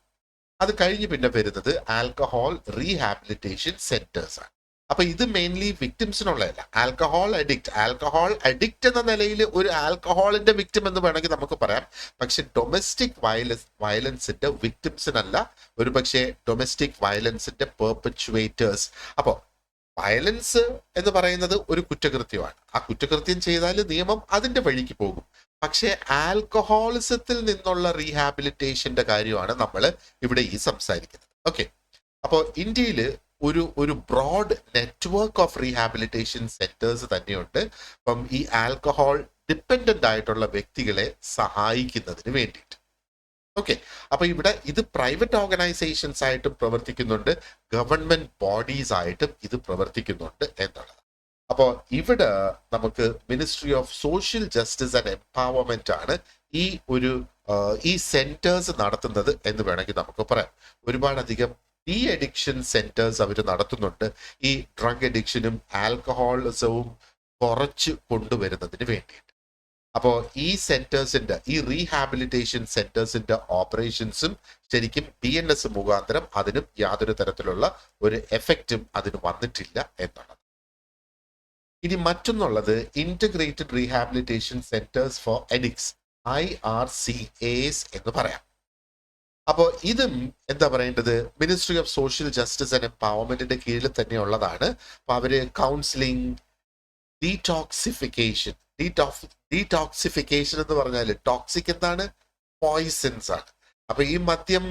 [SPEAKER 1] അത് കഴിഞ്ഞ് പിന്നെ വരുന്നത് ആൽക്കഹോൾ റീഹാബിലിറ്റേഷൻ സെന്റേഴ്സ് ആണ്. അപ്പൊ ഇത് മെയിൻലി വിക്ടിംസിനുള്ളതല്ല. ആൽക്കഹോൾ അഡിക്റ്റ് എന്ന നിലയിൽ ഒരു ആൽക്കഹോളിന്റെ വിക്ടിം എന്ന് വേണമെങ്കിൽ നമുക്ക് പറയാം. പക്ഷെ ഡൊമസ്റ്റിക് വയലൻസിന്റെ വിക്ടിംസിനല്ല, ഒരു പക്ഷേ ഡൊമസ്റ്റിക് വയലൻസിന്റെ പെർപെച്വേറ്റേഴ്സ്. അപ്പോ വയലൻസ് എന്ന് പറയുന്നത് ഒരു കുറ്റകൃത്യമാണ്. ആ കുറ്റകൃത്യം ചെയ്താൽ നിയമം അതിന്റെ വഴിക്ക് പോകും. പക്ഷേ ആൽക്കഹോളിസത്തിൽ നിന്നുള്ള റീഹാബിലിറ്റേഷന്റെ കാര്യമാണ് നമ്മൾ ഇവിടെ ഈ സംസാരിക്കുന്നത്. ഓക്കെ, അപ്പോൾ ഇന്ത്യയിൽ ഒരു broad network of rehabilitation centres തന്നെയുണ്ട്. അപ്പം ഈ ആൽക്കഹോൾ ഡിപ്പെൻഡന്റ് ആയിട്ടുള്ള വ്യക്തികളെ സഹായിക്കുന്നതിന് വേണ്ടിയിട്ട്. ഓക്കെ, അപ്പൊ ഇവിടെ ഇത് പ്രൈവറ്റ് ഓർഗനൈസേഷൻസ് ആയിട്ടും പ്രവർത്തിക്കുന്നുണ്ട്, ഗവൺമെന്റ് ബോഡീസ് ആയിട്ടും ഇത് പ്രവർത്തിക്കുന്നുണ്ട് എന്നുള്ളത്. അപ്പോൾ ഇവിടെ നമുക്ക് ministry of social justice and empowerment ആണ് ഈ സെന്റേഴ്സ് നടത്തുന്നത് എന്ന് വേണമെങ്കിൽ നമുക്ക് പറയാം. ഒരുപാടധികം ഡി അഡിക്ഷൻ സെന്റേഴ്സ് അവർ നടത്തുന്നുണ്ട്, ഈ ഡ്രഗ് അഡിക്ഷനും ആൽക്കഹോളിസവും കുറച്ച് കൊണ്ടുവരുന്നതിന് വേണ്ടിയിട്ട്. അപ്പോൾ ഈ സെന്റേഴ്സിന്റെ, ഈ റീഹാബിലിറ്റേഷൻ സെന്റേഴ്സിന്റെ ഓപ്പറേഷൻസും ശരിക്കും BNS മുഖാന്തരം അതിനും യാതൊരു തരത്തിലുള്ള ഒരു എഫക്റ്റും അതിന് വന്നിട്ടില്ല എന്നുള്ളത്. ഇനി മറ്റൊന്നുള്ളത് integrated rehabilitation centres for addicts, IRCAs എന്ന് പറയാം. അപ്പോൾ ഇതും എന്താ പറയേണ്ടത്, ministry of social justice and എംപവർമെന്റിന്റെ കീഴിൽ തന്നെയുള്ളതാണ്. അപ്പൊ അവര് കൗൺസിലിംഗ്, ഡീടോക്സിഫിക്കേഷൻ എന്ന് പറഞ്ഞാൽ ടോക്സിക് എന്താണ്? പോയിസൺസ് ആണ്. അപ്പൊ ഈ മദ്യം,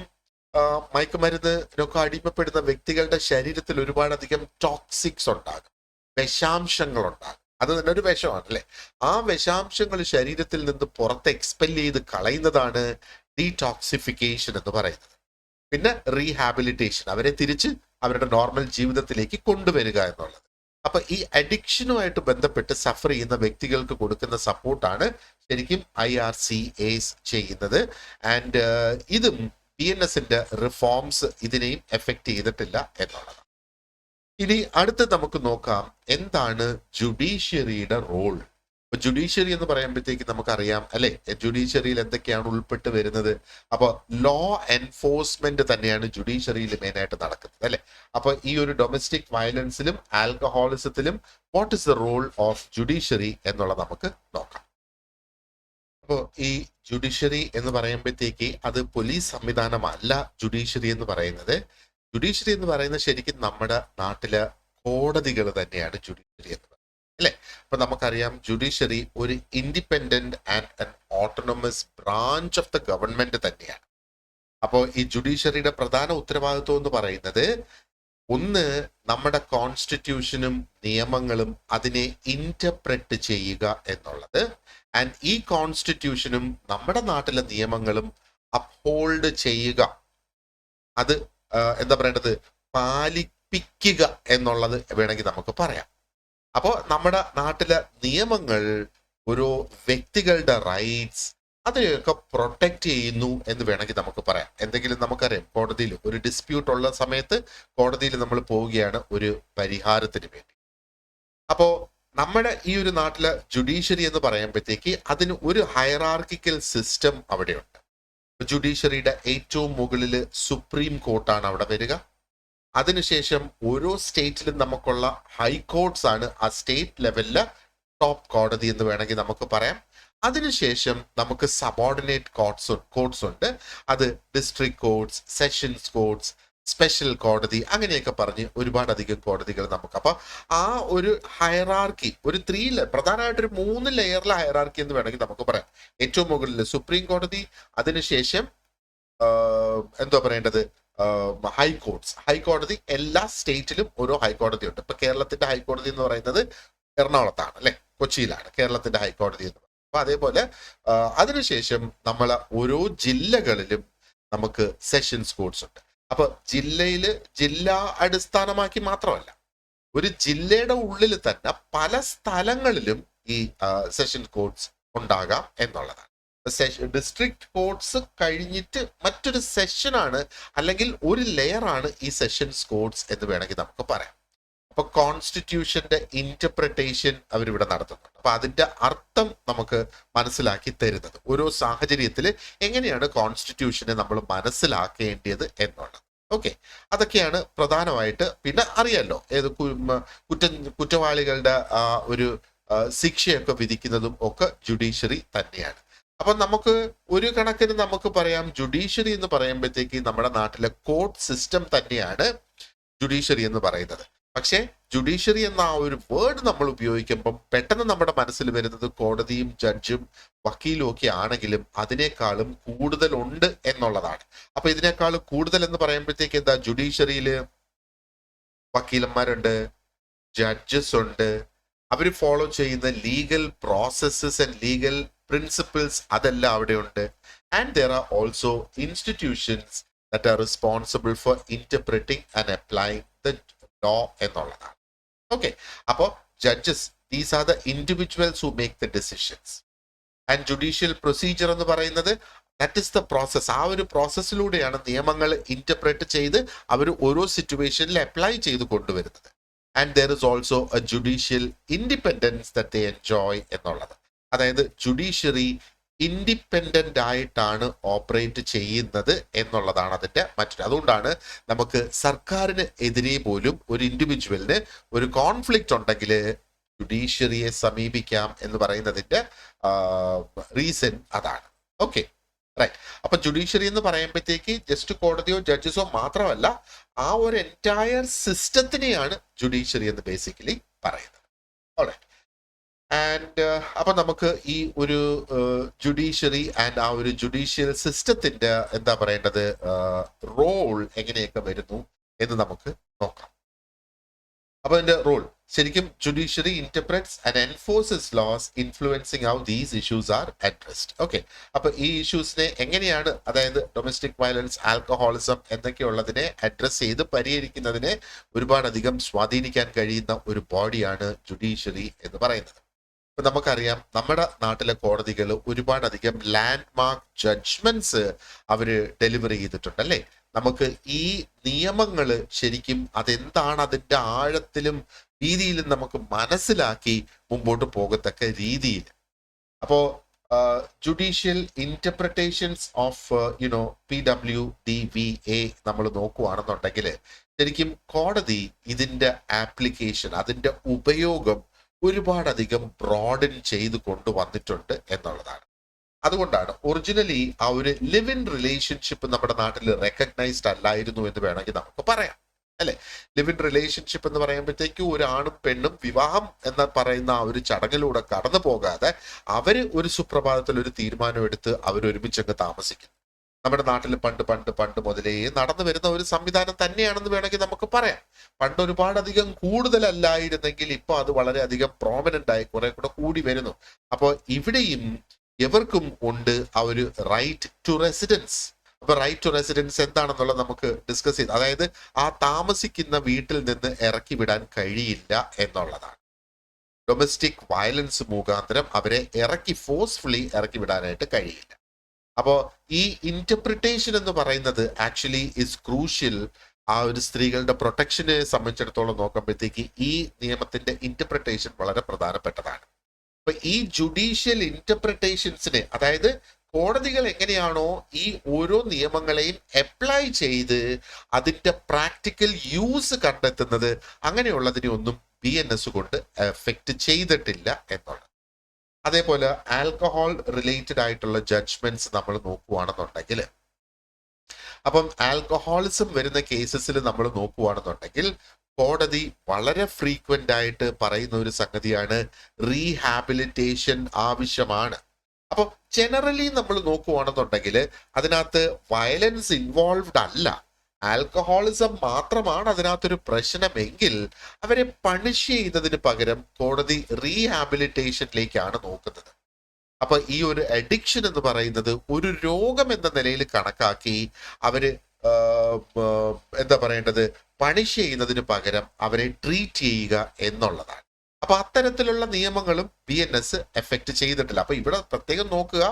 [SPEAKER 1] മയക്കുമരുന്നിനൊക്കെ അടിമപ്പെടുന്ന വ്യക്തികളുടെ ശരീരത്തിൽ ഒരുപാടധികം ടോക്സിക്സ് ഉണ്ടാകും, വിഷാംശങ്ങൾ ഉണ്ടാകും. അത് തന്നെ ഒരു വിഷമാണ് അല്ലെ? ആ വിഷാംശങ്ങൾ ശരീരത്തിൽ നിന്ന് പുറത്ത് എക്സ്പെൽ ചെയ്ത് കളയുന്നതാണ് ഡീടോക്സിഫിക്കേഷൻ എന്ന് പറയുന്നത്. പിന്നെ റീഹാബിലിറ്റേഷൻ, അവരെ തിരിച്ച് അവരുടെ നോർമൽ ജീവിതത്തിലേക്ക് കൊണ്ടുവരിക എന്നുള്ളത്. അപ്പൊ ഈ അഡിക്ഷനുമായിട്ട് ബന്ധപ്പെട്ട് സഫർ ചെയ്യുന്ന വ്യക്തികൾക്ക് കൊടുക്കുന്ന സപ്പോർട്ടാണ് ശരിക്കും IRCAs ചെയ്യുന്നത്. ആൻഡ് ഇതും BNSന്റെ റിഫോംസ് ഇതിനെയും എഫക്ട് ചെയ്തിട്ടില്ല എന്നുള്ളതാണ്. ഇനി അടുത്ത് നമുക്ക് നോക്കാം എന്താണ് ജുഡീഷ്യറിയുടെ റോൾ. ഇപ്പൊ ജുഡീഷ്യറി എന്ന് പറയുമ്പോഴത്തേക്ക് നമുക്കറിയാം അല്ലെ, ജുഡീഷ്യറിയിൽ എന്തൊക്കെയാണ് ഉൾപ്പെട്ട് വരുന്നത്. അപ്പൊ ലോ എൻഫോഴ്സ്മെന്റ് തന്നെയാണ് ജുഡീഷ്യറിയിൽ മെയിൻ ആയിട്ട് നടക്കുന്നത് അല്ലെ. അപ്പൊ ഈ ഒരു ഡൊമസ്റ്റിക് വയലൻസിലും ആൽക്കഹോളിസത്തിലും what is the role of judiciary എന്നുള്ളത് നമുക്ക് നോക്കാം. അപ്പോൾ ഈ ജുഡീഷ്യറി എന്ന് പറയുമ്പോഴത്തേക്ക് അത് പോലീസ് സംവിധാനമല്ല. ജുഡീഷ്യറി എന്ന് പറയുന്നത് ശരിക്കും നമ്മുടെ നാട്ടിലെ കോടതികൾ തന്നെയാണ് ജുഡീഷ്യറി എന്ന് പറയുന്നത് അല്ലെ. അപ്പൊ നമുക്കറിയാം ജുഡീഷ്യറി ഒരു independent and an autonomous branch of the government തന്നെയാണ്. അപ്പോൾ ഈ ജുഡീഷ്യറിയുടെ പ്രധാന ഉത്തരവാദിത്വം എന്ന് പറയുന്നത് ഒന്ന്, നമ്മുടെ കോൺസ്റ്റിറ്റ്യൂഷനും നിയമങ്ങളും അതിനെ ഇന്റർപ്രറ്റ് ചെയ്യുക എന്നുള്ളത്. ആൻഡ് ഈ കോൺസ്റ്റിറ്റ്യൂഷനും നമ്മുടെ നാട്ടിലെ നിയമങ്ങളും അപ്ഹോൾഡ് ചെയ്യുക, അത് എന്താ പറയേണ്ടത്, പാലിപ്പിക്കുക എന്നുള്ളത് വേണമെങ്കിൽ നമുക്ക് പറയാം. അപ്പോൾ നമ്മുടെ നാട്ടിലെ നിയമങ്ങൾ ഓരോ വ്യക്തികളുടെ റൈറ്റ്സ് അതിനെയൊക്കെ പ്രൊട്ടക്ട് ചെയ്യുന്നു എന്ന് വേണമെങ്കിൽ നമുക്ക് പറയാം. എന്തെങ്കിലും നമുക്കറിയാം, കോടതിയിൽ ഒരു ഡിസ്പ്യൂട്ട് ഉള്ള സമയത്ത് കോടതിയിൽ നമ്മൾ പോവുകയാണ് ഒരു പരിഹാരത്തിന് വേണ്ടി. അപ്പോൾ നമ്മുടെ ഈ ഒരു നാട്ടിലെ ജുഡീഷ്യറി എന്ന് പറയുമ്പോഴത്തേക്ക് അതിന് ഒരു ഹയറാർക്കിക്കൽ സിസ്റ്റം അവിടെയുണ്ട്. ജുഡീഷ്യറിയുടെ ഏറ്റവും മുകളിൽ സുപ്രീം കോർട്ടാണ് അവിടെ വരിക. അതിനുശേഷം ഓരോ സ്റ്റേറ്റിലും നമുക്കുള്ള ഹൈക്കോർട്ട്സ് ആണ് ആ സ്റ്റേറ്റ് ലെവലിലെ ടോപ്പ് കോടതി എന്ന് വേണമെങ്കിൽ നമുക്ക് പറയാം. അതിനുശേഷം നമുക്ക് സബോർഡിനേറ്റ് കോർട്ട്സ് ഉണ്ട്. അത് ഡിസ്ട്രിക്ട് കോർട്ട്സ്, സെഷൻസ് കോർട്ട്സ്, സ്പെഷ്യൽ കോടതി, അങ്ങനെയൊക്കെ പറഞ്ഞ് ഒരുപാടധികം കോടതികൾ നമുക്ക്. അപ്പൊ ആ ഒരു ഹയറാർക്കി, ഒരു പ്രധാനമായിട്ടൊരു 3 ലെയറിലെ ഹയറാർക്കി എന്ന് വേണമെങ്കിൽ നമുക്ക് പറയാം. ഏറ്റവും മുകളിൽ സുപ്രീം കോടതി, അതിനുശേഷം എന്തോ പറയേണ്ടത്, ഹൈക്കോടതി. എല്ലാ സ്റ്റേറ്റിലും ഓരോ ഹൈക്കോടതി ഉണ്ട്. ഇപ്പൊ കേരളത്തിന്റെ ഹൈക്കോടതി എന്ന് പറയുന്നത് എറണാകുളത്താണ്, അല്ലെ, കൊച്ചിയിലാണ് കേരളത്തിന്റെ ഹൈക്കോടതി എന്ന് പറയുന്നത്. അപ്പൊ അതേപോലെ അതിനുശേഷം നമ്മൾ ഓരോ ജില്ലകളിലും നമുക്ക് സെഷൻസ് കോർട്സ് ഉണ്ട്. അപ്പൊ ജില്ലാ അടിസ്ഥാനമാക്കി മാത്രമല്ല, ഒരു ജില്ലയുടെ ഉള്ളിൽ തന്നെ പല സ്ഥലങ്ങളിലും ഈ സെഷൻ കോർട്സ് ഉണ്ടാകാം എന്നുള്ളതാണ്. ഡിസ്ട്രിക്ട് കോർട്സ് കഴിഞ്ഞിട്ട് മറ്റൊരു സെഷനാണ്, അല്ലെങ്കിൽ ഒരു ലെയറാണ് ഈ സെഷൻസ് കോർട്സ് എന്ന് വേണമെങ്കിൽ നമുക്ക് പറയാം. അപ്പൊ കോൺസ്റ്റിറ്റ്യൂഷന്റെ ഇന്റർപ്രിട്ടേഷൻ അവരിവിടെ നടത്തുന്നുണ്ട്. അപ്പൊ അതിന്റെ അർത്ഥം നമുക്ക് മനസ്സിലാക്കി തരുന്നത്, ഓരോ സാഹചര്യത്തിൽ എങ്ങനെയാണ് കോൺസ്റ്റിറ്റ്യൂഷനെ നമ്മൾ മനസ്സിലാക്കേണ്ടത് എന്നുള്ളത്. ഓക്കെ, അതൊക്കെയാണ് പ്രധാനമായിട്ട്. പിന്നെ അറിയാലോ, കുറ്റവാളികളുടെ ഒരു ശിക്ഷയൊക്കെ വിധിക്കുന്നതും ഒക്കെ ജുഡീഷ്യറി തന്നെയാണ്. അപ്പൊ നമുക്ക് ഒരു കണക്കിന് നമുക്ക് പറയാം, ജുഡീഷ്യറി എന്ന് പറയുമ്പോഴത്തേക്ക് നമ്മുടെ നാട്ടിലെ കോർട്ട് സിസ്റ്റം തന്നെയാണ് ജുഡീഷ്യറി എന്ന് പറയുന്നത്. പക്ഷേ ജുഡീഷ്യറി എന്ന ആ ഒരു വേർഡ് നമ്മൾ ഉപയോഗിക്കുമ്പോൾ പെട്ടെന്ന് നമ്മുടെ മനസ്സിൽ വരുന്നത് കോടതിയും ജഡ്ജും വക്കീലും ഒക്കെ ആണെങ്കിലും അതിനേക്കാളും കൂടുതലുണ്ട് എന്നുള്ളതാണ്. അപ്പൊ ഇതിനേക്കാൾ കൂടുതൽ എന്ന് പറയുമ്പോഴത്തേക്ക് എന്താ, ജുഡീഷ്യറിയില് വക്കീലന്മാരുണ്ട്, ജഡ്ജസ് ഉണ്ട്, അവർ ഫോളോ ചെയ്യുന്ന legal processes and legal principles അതെല്ലാം അവിടെ ഉണ്ട്. And there are also institutions that are responsible for interpreting and applying the law എന്നുള്ളതാണ്. ഓക്കെ, അപ്പോ judges, these are the individuals who make the decisions. And judicial procedure എന്ന് പറയുന്നത് that is the process. ആ ഒരു പ്രോസസ്സിലൂടെയാണ് നിയമങ്ങൾ interpret ചെയ്ത് അവർ ഓരോ സിറ്റുവേഷനിൽ അപ്ലൈ ചെയ്ത് കൊണ്ടുവരുന്നത്. And there is also A judicial independence that they enjoy എന്നുള്ളത്. അതായത് ജുഡീഷ്യറി ഇൻഡിപെൻഡന്റ് ആയിട്ടാണ് ഓപ്പറേറ്റ് ചെയ്യുന്നത് എന്നുള്ളതാണ് അതിന്റെ മറ്റൊരു. അതുകൊണ്ടാണ് നമുക്ക് സർക്കാരിന് എതിരെ പോലും ഒരു ഇൻഡിവിജ്വലിന് ഒരു കോൺഫ്ലിക്റ്റ് ഉണ്ടെങ്കിൽ ജുഡീഷ്യറിയെ സമീപിക്കാം എന്ന് പറയുന്നതിന്റെ റീസൺ അതാണ്. Okay, right. അപ്പൊ ജുഡീഷ്യറി എന്ന് പറയുമ്പോഴത്തേക്ക് ജസ്റ്റ് കോടതിയോ ജഡ്ജസോ മാത്രമല്ല, ആ ഒരു എൻറ്റയർ സിസ്റ്റത്തിനെയാണ് ജുഡീഷ്യറി എന്ന് ബേസിക്കലി പറയുന്നത്. ഓൾറൈറ്റ്. ആൻഡ് അപ്പൊ നമുക്ക് ഈ ഒരു ജുഡീഷ്യറി ആൻഡ് ആ ഒരു ജുഡീഷ്യൽ സിസ്റ്റത്തിന്റെ എന്താ പറയേണ്ടത് റോൾ എങ്ങനെയൊക്കെ വരുന്നു എന്ന് നമുക്ക് നോക്കാം. അപ്പൊ അതിന്റെ റോൾ ശരിക്കും, judiciary interprets and enforces laws influencing how these issues are addressed. Okay, അപ്പൊ ഈ ഇഷ്യൂസിനെ എങ്ങനെയാണ്, അതായത് ഡൊമസ്റ്റിക് വയലൻസ്, ആൽക്കഹോളിസം എന്നൊക്കെയുള്ളതിനെ അഡ്രസ് ചെയ്ത് പരിഹരിക്കുന്നതിനെ ഒരുപാടധികം സ്വാധീനിക്കാൻ കഴിയുന്ന ഒരു ബോഡിയാണ് ജുഡീഷ്യറി എന്ന് പറയുന്നത്. ഇപ്പൊ നമുക്കറിയാം, നമ്മുടെ നാട്ടിലെ കോടതികൾ ഒരുപാടധികം ലാൻഡ് മാർക്ക് ജഡ്ജ്മെന്റ്സ് അവര് ഡെലിവറി ചെയ്തിട്ടുണ്ട്, അല്ലേ? നമുക്ക് ഈ നിയമങ്ങൾ ശരിക്കും അതെന്താണ് അതിന്റെ ആഴത്തിലും രീതിയിലും നമുക്ക് മനസ്സിലാക്കി മുമ്പോട്ട് പോകത്തക്ക രീതിയിൽ. അപ്പോ ജുഡീഷ്യൽ ഇന്റർപ്രിട്ടേഷൻസ് ഓഫ് PWDVA നമ്മൾ നോക്കുകയാണെന്നുണ്ടെങ്കിൽ ശരിക്കും കോടതി ഇതിന്റെ ആപ്ലിക്കേഷൻ, അതിന്റെ ഉപയോഗം ഒരുപാടധികം ബ്രോഡൻ ചെയ്ത് കൊണ്ടുവന്നിട്ടുണ്ട് എന്നുള്ളതാണ്. അതുകൊണ്ടാണ് ഒറിജിനലി ആ ഒരു ലിവ് ഇൻ റിലേഷൻഷിപ്പ് നമ്മുടെ നാട്ടിൽ റെക്കഗ്നൈസ്ഡ് അല്ലായിരുന്നു എന്ന് വേണമെങ്കിൽ നമുക്ക് പറയാം, അല്ലെ? ലിവ് ഇൻ റിലേഷൻഷിപ്പ് എന്ന് പറയുമ്പോഴത്തേക്ക് ഒരു ആണും പെണ്ണും വിവാഹം എന്ന് പറയുന്ന ആ ഒരു ചടങ്ങിലൂടെ കടന്നു പോകാതെ അവര് ഒരു സുപ്രഭാതത്തിൽ ഒരു തീരുമാനം എടുത്ത് അവരൊരുമിച്ചങ്ങ് താമസിക്കുന്നു. നമ്മുടെ നാട്ടിൽ പണ്ട് മുതലേ നടന്നു വരുന്ന ഒരു സംവിധാനം തന്നെയാണെന്ന് വേണമെങ്കിൽ നമുക്ക് പറയാം. പണ്ട് ഒരുപാടധികം കൂടുതലല്ലായിരുന്നെങ്കിൽ ഇപ്പൊ അത് വളരെയധികം പ്രോമിനന്റ് ആയി കുറെ കൂടെ കൂടി വരുന്നു. അപ്പോൾ ഇവിടെയും എവർക്കും ഉണ്ട് ആ ഒരു റൈറ്റ് ടു റെസിഡൻസ്. അപ്പൊ റൈറ്റ് ടു റെസിഡൻസ് എന്താണെന്നുള്ളത് നമുക്ക് ഡിസ്കസ് ചെയ്ത്, അതായത് ആ താമസിക്കുന്ന വീട്ടിൽ നിന്ന് ഇറക്കി വിടാൻ കഴിയില്ല എന്നുള്ളതാണ്. ഡൊമസ്റ്റിക് വയലൻസ് മുഖാന്തരം അവരെ ഫോഴ്സ്ഫുള്ളി ഇറക്കി വിടാനായിട്ട് കഴിയില്ല. അപ്പോ ഈ ഇന്റർപ്രിട്ടേഷൻ എന്ന് പറയുന്നത് ആക്ച്വലി ഇസ് ക്രൂഷ്യൽ. ആ ഒരു സ്ത്രീകളുടെ പ്രൊട്ടക്ഷനെ സംബന്ധിച്ചിടത്തോളം നോക്കുമ്പോഴത്തേക്ക് ഈ നിയമത്തിന്റെ ഇന്റർപ്രിട്ടേഷൻ വളരെ പ്രധാനപ്പെട്ടതാണ്. അപ്പൊ ഈ ജുഡീഷ്യൽ ഇന്റർപ്രിട്ടേഷൻസിനെ, അതായത് കോടതികൾ എങ്ങനെയാണോ ഈ ഓരോ നിയമങ്ങളെയും അപ്ലൈ ചെയ്ത് അതിന്റെ പ്രാക്ടിക്കൽ യൂസ് കണ്ടെത്തുന്നത്, അങ്ങനെയുള്ളതിനെ ഒന്നും BNS കൊണ്ട് എഫക്ട് ചെയ്തിട്ടില്ല എന്നുള്ളത്. അതേപോലെ ആൽക്കഹോൾ റിലേറ്റഡ് ആയിട്ടുള്ള ജഡ്ജ്മെന്റ്സ് നമ്മൾ നോക്കുകയാണെന്നുണ്ടെങ്കിൽ അപ്പം ആൽക്കഹോളിസം വരുന്ന കേസസിൽ നമ്മൾ നോക്കുകയാണെന്നുണ്ടെങ്കിൽ കോടതി വളരെ ഫ്രീക്വന്റ് ആയിട്ട് പറയുന്ന ഒരു സംഗതിയാണ് റീഹാബിലിറ്റേഷൻ ആവശ്യമാണ്. അപ്പൊ ജനറലി നമ്മൾ നോക്കുകയാണെന്നുണ്ടെങ്കിൽ അതിനകത്ത് വയലൻസ് ഇൻവോൾവ്ഡ് അല്ല, ആൽക്കഹോളിസം മാത്രമാണ് അതിനകത്തൊരു പ്രശ്നമെങ്കിൽ അവരെ പണിഷ് ചെയ്യുന്നതിന് പകരം കോടതി റീഹാബിലിറ്റേഷനിലേക്കാണ് നോക്കുന്നത്. അപ്പൊ ഈ ഒരു അഡിക്ഷൻ എന്ന് പറയുന്നത് ഒരു രോഗം എന്ന നിലയിൽ കണക്കാക്കി അവര് എന്താ പറയേണ്ടത്, പണിഷ് ചെയ്യുന്നതിന് പകരം അവരെ ട്രീറ്റ് ചെയ്യുക എന്നുള്ളതാണ്. അപ്പൊ അത്തരത്തിലുള്ള നിയമങ്ങളും BNS എഫക്ട് ചെയ്തിട്ടില്ല. അപ്പൊ ഇവിടെ പ്രത്യേകം നോക്കുക,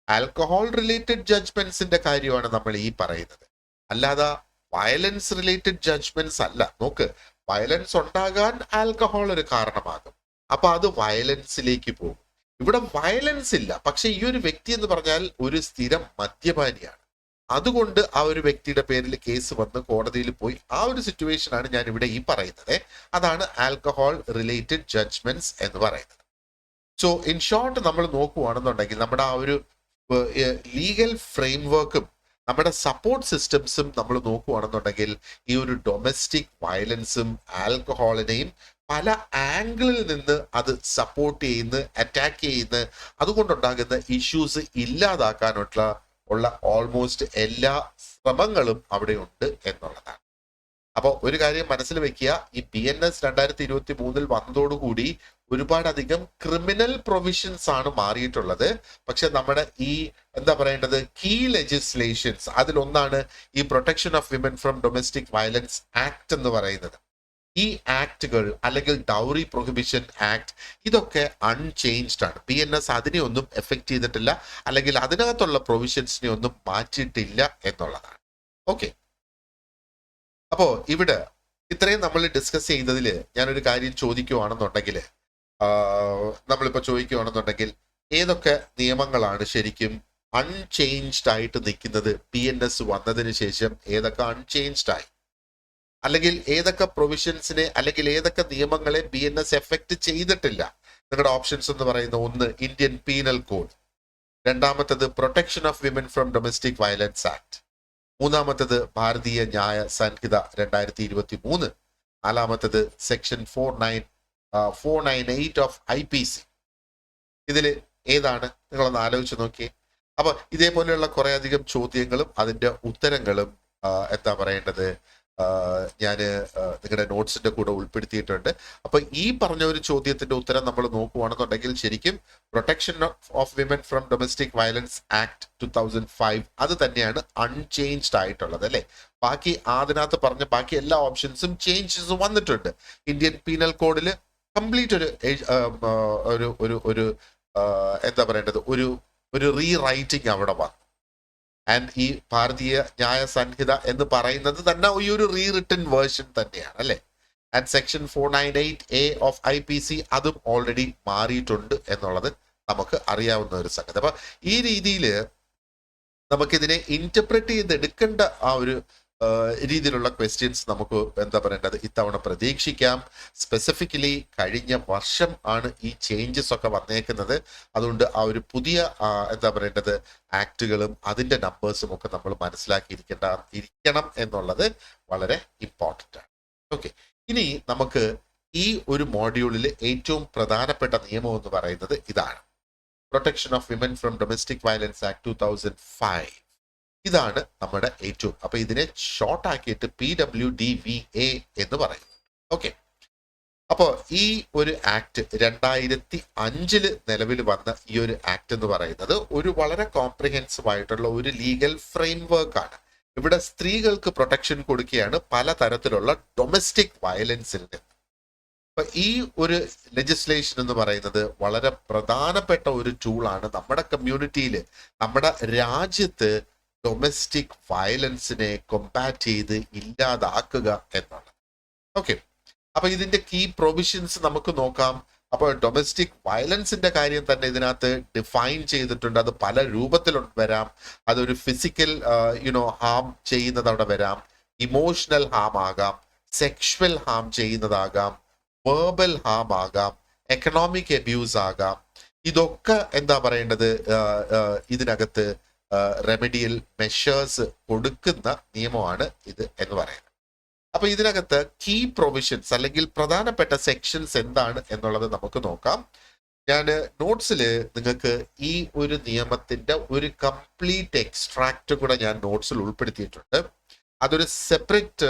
[SPEAKER 1] ആൽക്കഹോൾ റിലേറ്റഡ് ജഡ്ജ്മെന്റ്സിന്റെ കാര്യമാണ് നമ്മൾ ഈ പറയുന്നത്, അല്ലാതെ വയലൻസ് റിലേറ്റഡ് ജഡ്ജ്മെന്റ്സ് അല്ല. നോക്ക്, വയലൻസ് ഉണ്ടാകാൻ ആൽക്കഹോൾ ഒരു കാരണമാകും, അപ്പൊ അത് വയലൻസിലേക്ക് പോകും. ഇവിടെ വയലൻസ് ഇല്ല, പക്ഷെ ഈ ഒരു വ്യക്തി എന്ന് പറഞ്ഞാൽ ഒരു സ്ഥിരം മദ്യപാനിയാണ്. അതുകൊണ്ട് ആ ഒരു വ്യക്തിയുടെ പേരിൽ കേസ് വന്ന് കോടതിയിൽ പോയി, ആ ഒരു സിറ്റുവേഷൻ ആണ് ഞാൻ ഇവിടെ ഈ പറയുന്നത്. അതാണ് ആൽക്കഹോൾ റിലേറ്റഡ് ജഡ്ജ്മെന്റ്സ് എന്ന് പറയുന്നത്. സോ ഇൻ ഷോർട്ട് നമ്മൾ നോക്കുകയാണെന്നുണ്ടെങ്കിൽ നമ്മുടെ ആ ഒരു ലീഗൽ ഫ്രെയിംവർക്കും നമ്മുടെ സപ്പോർട്ട് സിസ്റ്റംസും നമ്മൾ നോക്കുകയാണെന്നുണ്ടെങ്കിൽ ഈ ഒരു ഡൊമസ്റ്റിക് വയലൻസും ആൽക്കഹോളിനെയും പല ആംഗിളിൽ നിന്ന് അത് സപ്പോർട്ട് ചെയ്യുന്ന, അറ്റാക്ക് ചെയ്യുന്ന, അതുകൊണ്ടുണ്ടാകുന്ന ഇഷ്യൂസ് ഇല്ലാതാക്കാനുള്ള ഓൾമോസ്റ്റ് എല്ലാ ശ്രമങ്ങളും അവിടെ ഉണ്ട് എന്നുള്ളതാണ്. അപ്പോൾ ഒരു കാര്യം മനസ്സിൽ വെക്കുക, ഈ BNS 2023 വന്നതോടുകൂടി ഒരുപാടധികം ക്രിമിനൽ പ്രൊവിഷൻസ് ആണ് മാറിയിട്ടുള്ളത്. പക്ഷെ നമ്മുടെ ഈ എന്താ പറയേണ്ടത് കീ ലെജിസ്ലേഷൻസ്, അതിലൊന്നാണ് ഈ protection of women from domestic violence act എന്ന് പറയുന്നത്. ഈ ആക്ടുകൾ അല്ലെങ്കിൽ ഡൗറി പ്രൊഹിബിഷൻ ആക്ട്, ഇതൊക്കെ അൺചേഞ്ച്ഡ് ആണ്. BNS അതിനെ ഒന്നും എഫക്ട് ചെയ്തിട്ടില്ല, അല്ലെങ്കിൽ അതിനകത്തുള്ള പ്രൊവിഷൻസിനെ ഒന്നും മാറ്റിയിട്ടില്ല എന്നുള്ളതാണ്. ഓക്കെ, അപ്പോ ഇവിടെ ഇത്രയും നമ്മൾ ഡിസ്കസ് ചെയ്തതിൽ ഞാനൊരു കാര്യം ചോദിക്കുവാണെന്നുണ്ടെങ്കിൽ, നമ്മളിപ്പോ ചോദിക്കുവാണെന്നുണ്ടെങ്കിൽ ഏതൊക്കെ നിയമങ്ങളാണ് ശരിക്കും അൺചേഞ്ച്ഡ് ആയിട്ട് നിൽക്കുന്നത് BNS വന്നതിന് ശേഷം? ഏതൊക്കെ അൺചേഞ്ച്ഡ് ആയി, അല്ലെങ്കിൽ ഏതൊക്കെ പ്രൊവിഷൻസിനെ അല്ലെങ്കിൽ ഏതൊക്കെ നിയമങ്ങളെ BNS എഫക്ട് ചെയ്തിട്ടില്ല? നിങ്ങളുടെ ഓപ്ഷൻസ് എന്ന് പറയുന്ന ഒന്ന് ഇന്ത്യൻ പീനൽ കോഡ്, രണ്ടാമത്തത് protection of women from domestic violence act, മൂന്നാമത്തത് ഭാരതീയ ന്യായ സംഹിത 2023, നാലാമത്തത് സെക്ഷൻ 498 ഓഫ് IPC. ഇതിൽ ഏതാണ്? നിങ്ങളൊന്ന് ആലോചിച്ച് നോക്കിയേ. അപ്പൊ ഇതേപോലെയുള്ള കുറെ അധികം ചോദ്യങ്ങളും അതിന്റെ ഉത്തരങ്ങളും എന്താ പറയേണ്ടത് ഞാൻ നിങ്ങളുടെ നോട്ട്സിന്റെ കൂടെ ഉൾപ്പെടുത്തിയിട്ടുണ്ട്. അപ്പൊ ഈ പറഞ്ഞ ഒരു ചോദ്യത്തിന്റെ ഉത്തരം നമ്മൾ നോക്കുകയാണെന്നുണ്ടെങ്കിൽ ശരിക്കും protection of women from domestic violence act 2005 അത് തന്നെയാണ് അൺചേഞ്ച്ഡ് ആയിട്ടുള്ളത്, അല്ലെ? ബാക്കി അതിനകത്ത് പറഞ്ഞ ബാക്കി എല്ലാ ഓപ്ഷൻസും ചേഞ്ചസ് വന്നിട്ടുണ്ട്. ഇന്ത്യൻ പീനൽ കോഡിൽ കംപ്ലീറ്റ് ഒരു എന്താ പറയേണ്ടത് ഒരു റീറൈറ്റിംഗ് അവിടെ വന്നു. ആൻഡ് ഈ ഭാരതീയ ന്യായ സംഹിത എന്ന് പറയുന്നത് തന്നെ ഈ ഒരു റീറിട്ടൺ വേർഷൻ തന്നെയാണ്, അല്ലെ? And section 498A of IPC അതും ഓൾറെഡി മാറിയിട്ടുണ്ട് എന്നുള്ളത് നമുക്ക് അറിയാവുന്ന ഒരു സംഗതി. അപ്പൊ ഈ രീതിയിൽ നമുക്കിതിനെ ഇന്റർപ്രറ്റ് ചെയ്തെടുക്കേണ്ട ആ ഒരു രീതിയിലുള്ള ക്വസ്റ്റ്യൻസ് നമുക്ക് എന്താ പറയേണ്ടത് ഇത്തവണ പ്രതീക്ഷിക്കാം. സ്പെസിഫിക്കലി കഴിഞ്ഞ വർഷം ആണ് ഈ ചേഞ്ചസ് ഒക്കെ വന്നേക്കുന്നത്. അതുകൊണ്ട് ആ ഒരു പുതിയ എന്താ പറയേണ്ടത് ആക്ടുകളും അതിന്റെ നമ്പേഴ്സും ഒക്കെ നമ്മൾ ഇരിക്കണം എന്നുള്ളത് വളരെ ഇമ്പോർട്ടൻ്റ് ആണ്. ഓക്കെ, ഇനി നമുക്ക് ഈ ഒരു മോഡ്യൂളിൽ ഏറ്റവും പ്രധാനപ്പെട്ട നിയമം എന്ന് പറയുന്നത് ഇതാണ്, protection of women from domestic violence act 2005. ഇതാണ് നമ്മുടെ ഏറ്റവും, അപ്പൊ ഇതിനെ ഷോർട്ട് ആക്കിയിട്ട് PWDVA എന്ന് പറയും. ഓക്കെ, അപ്പോ ഈ ഒരു ആക്ട് 2005 നിലവിൽ വന്ന ഈ ഒരു ആക്ട് എന്ന് പറയുന്നത് ഒരു വളരെ കോംപ്രിഹെൻസീവ് ആയിട്ടുള്ള ഒരു ലീഗൽ ഫ്രെയിംവർക്ക് ആണ്. ഇവിടെ സ്ത്രീകൾക്ക് പ്രൊട്ടക്ഷൻ കൊടുക്കുകയാണ് പലതരത്തിലുള്ള ഡൊമസ്റ്റിക് വയലൻസിൽ നിന്ന്. അപ്പൊ ഈ ഒരു ലെജിസ്ലേഷൻ എന്ന് പറയുന്നത് വളരെ പ്രധാനപ്പെട്ട ഒരു ടൂളാണ് നമ്മുടെ കമ്മ്യൂണിറ്റിയിൽ, നമ്മുടെ രാജ്യത്ത് ഡൊമസ്റ്റിക് വയലൻസിനെ കൊമ്പാറ്റ് ചെയ്ത് ഇല്ലാതാക്കുക എന്നാണ്. ഓക്കെ, അപ്പൊ ഇതിന്റെ കീ പ്രൊവിഷൻസ് നമുക്ക് നോക്കാം. അപ്പോൾ ഡൊമസ്റ്റിക് വയലൻസിന്റെ കാര്യം തന്നെ ഇതിനകത്ത് ഡിഫൈൻ ചെയ്തിട്ടുണ്ട്. അത് പല രൂപത്തിൽ വരാം. അതൊരു ഫിസിക്കൽ ഹാം ചെയ്യുന്നത് അവിടെ വരാം, ഇമോഷണൽ ഹാം ആകാം, സെക്ഷുവൽ ഹാം ചെയ്യുന്നതാകാം, വെർബൽ ഹാം ആകാം, എക്കണോമിക് അബ്യൂസ് ആകാം. ഇതൊക്കെ എന്താ പറയേണ്ടത് ഇതിനകത്ത് റെമഡിയൽ മെഷേഴ്സ് കൊടുക്കുന്ന നിയമമാണ് ഇത് എന്ന് പറയുന്നത്. അപ്പൊ ഇതിനകത്ത് കീ പ്രൊവിഷൻസ് അല്ലെങ്കിൽ പ്രധാനപ്പെട്ട സെക്ഷൻസ് എന്താണ് എന്നുള്ളത് നമുക്ക് നോക്കാം. ഞാൻ നോട്ട്സിൽ നിങ്ങൾക്ക് ഈ ഒരു നിയമത്തിന്റെ ഒരു കംപ്ലീറ്റ് എക്സ്ട്രാക്ട് കൂടെ ഞാൻ നോട്ട്സിൽ ഉൾപ്പെടുത്തിയിട്ടുണ്ട്. അതൊരു സെപ്പറേറ്റ്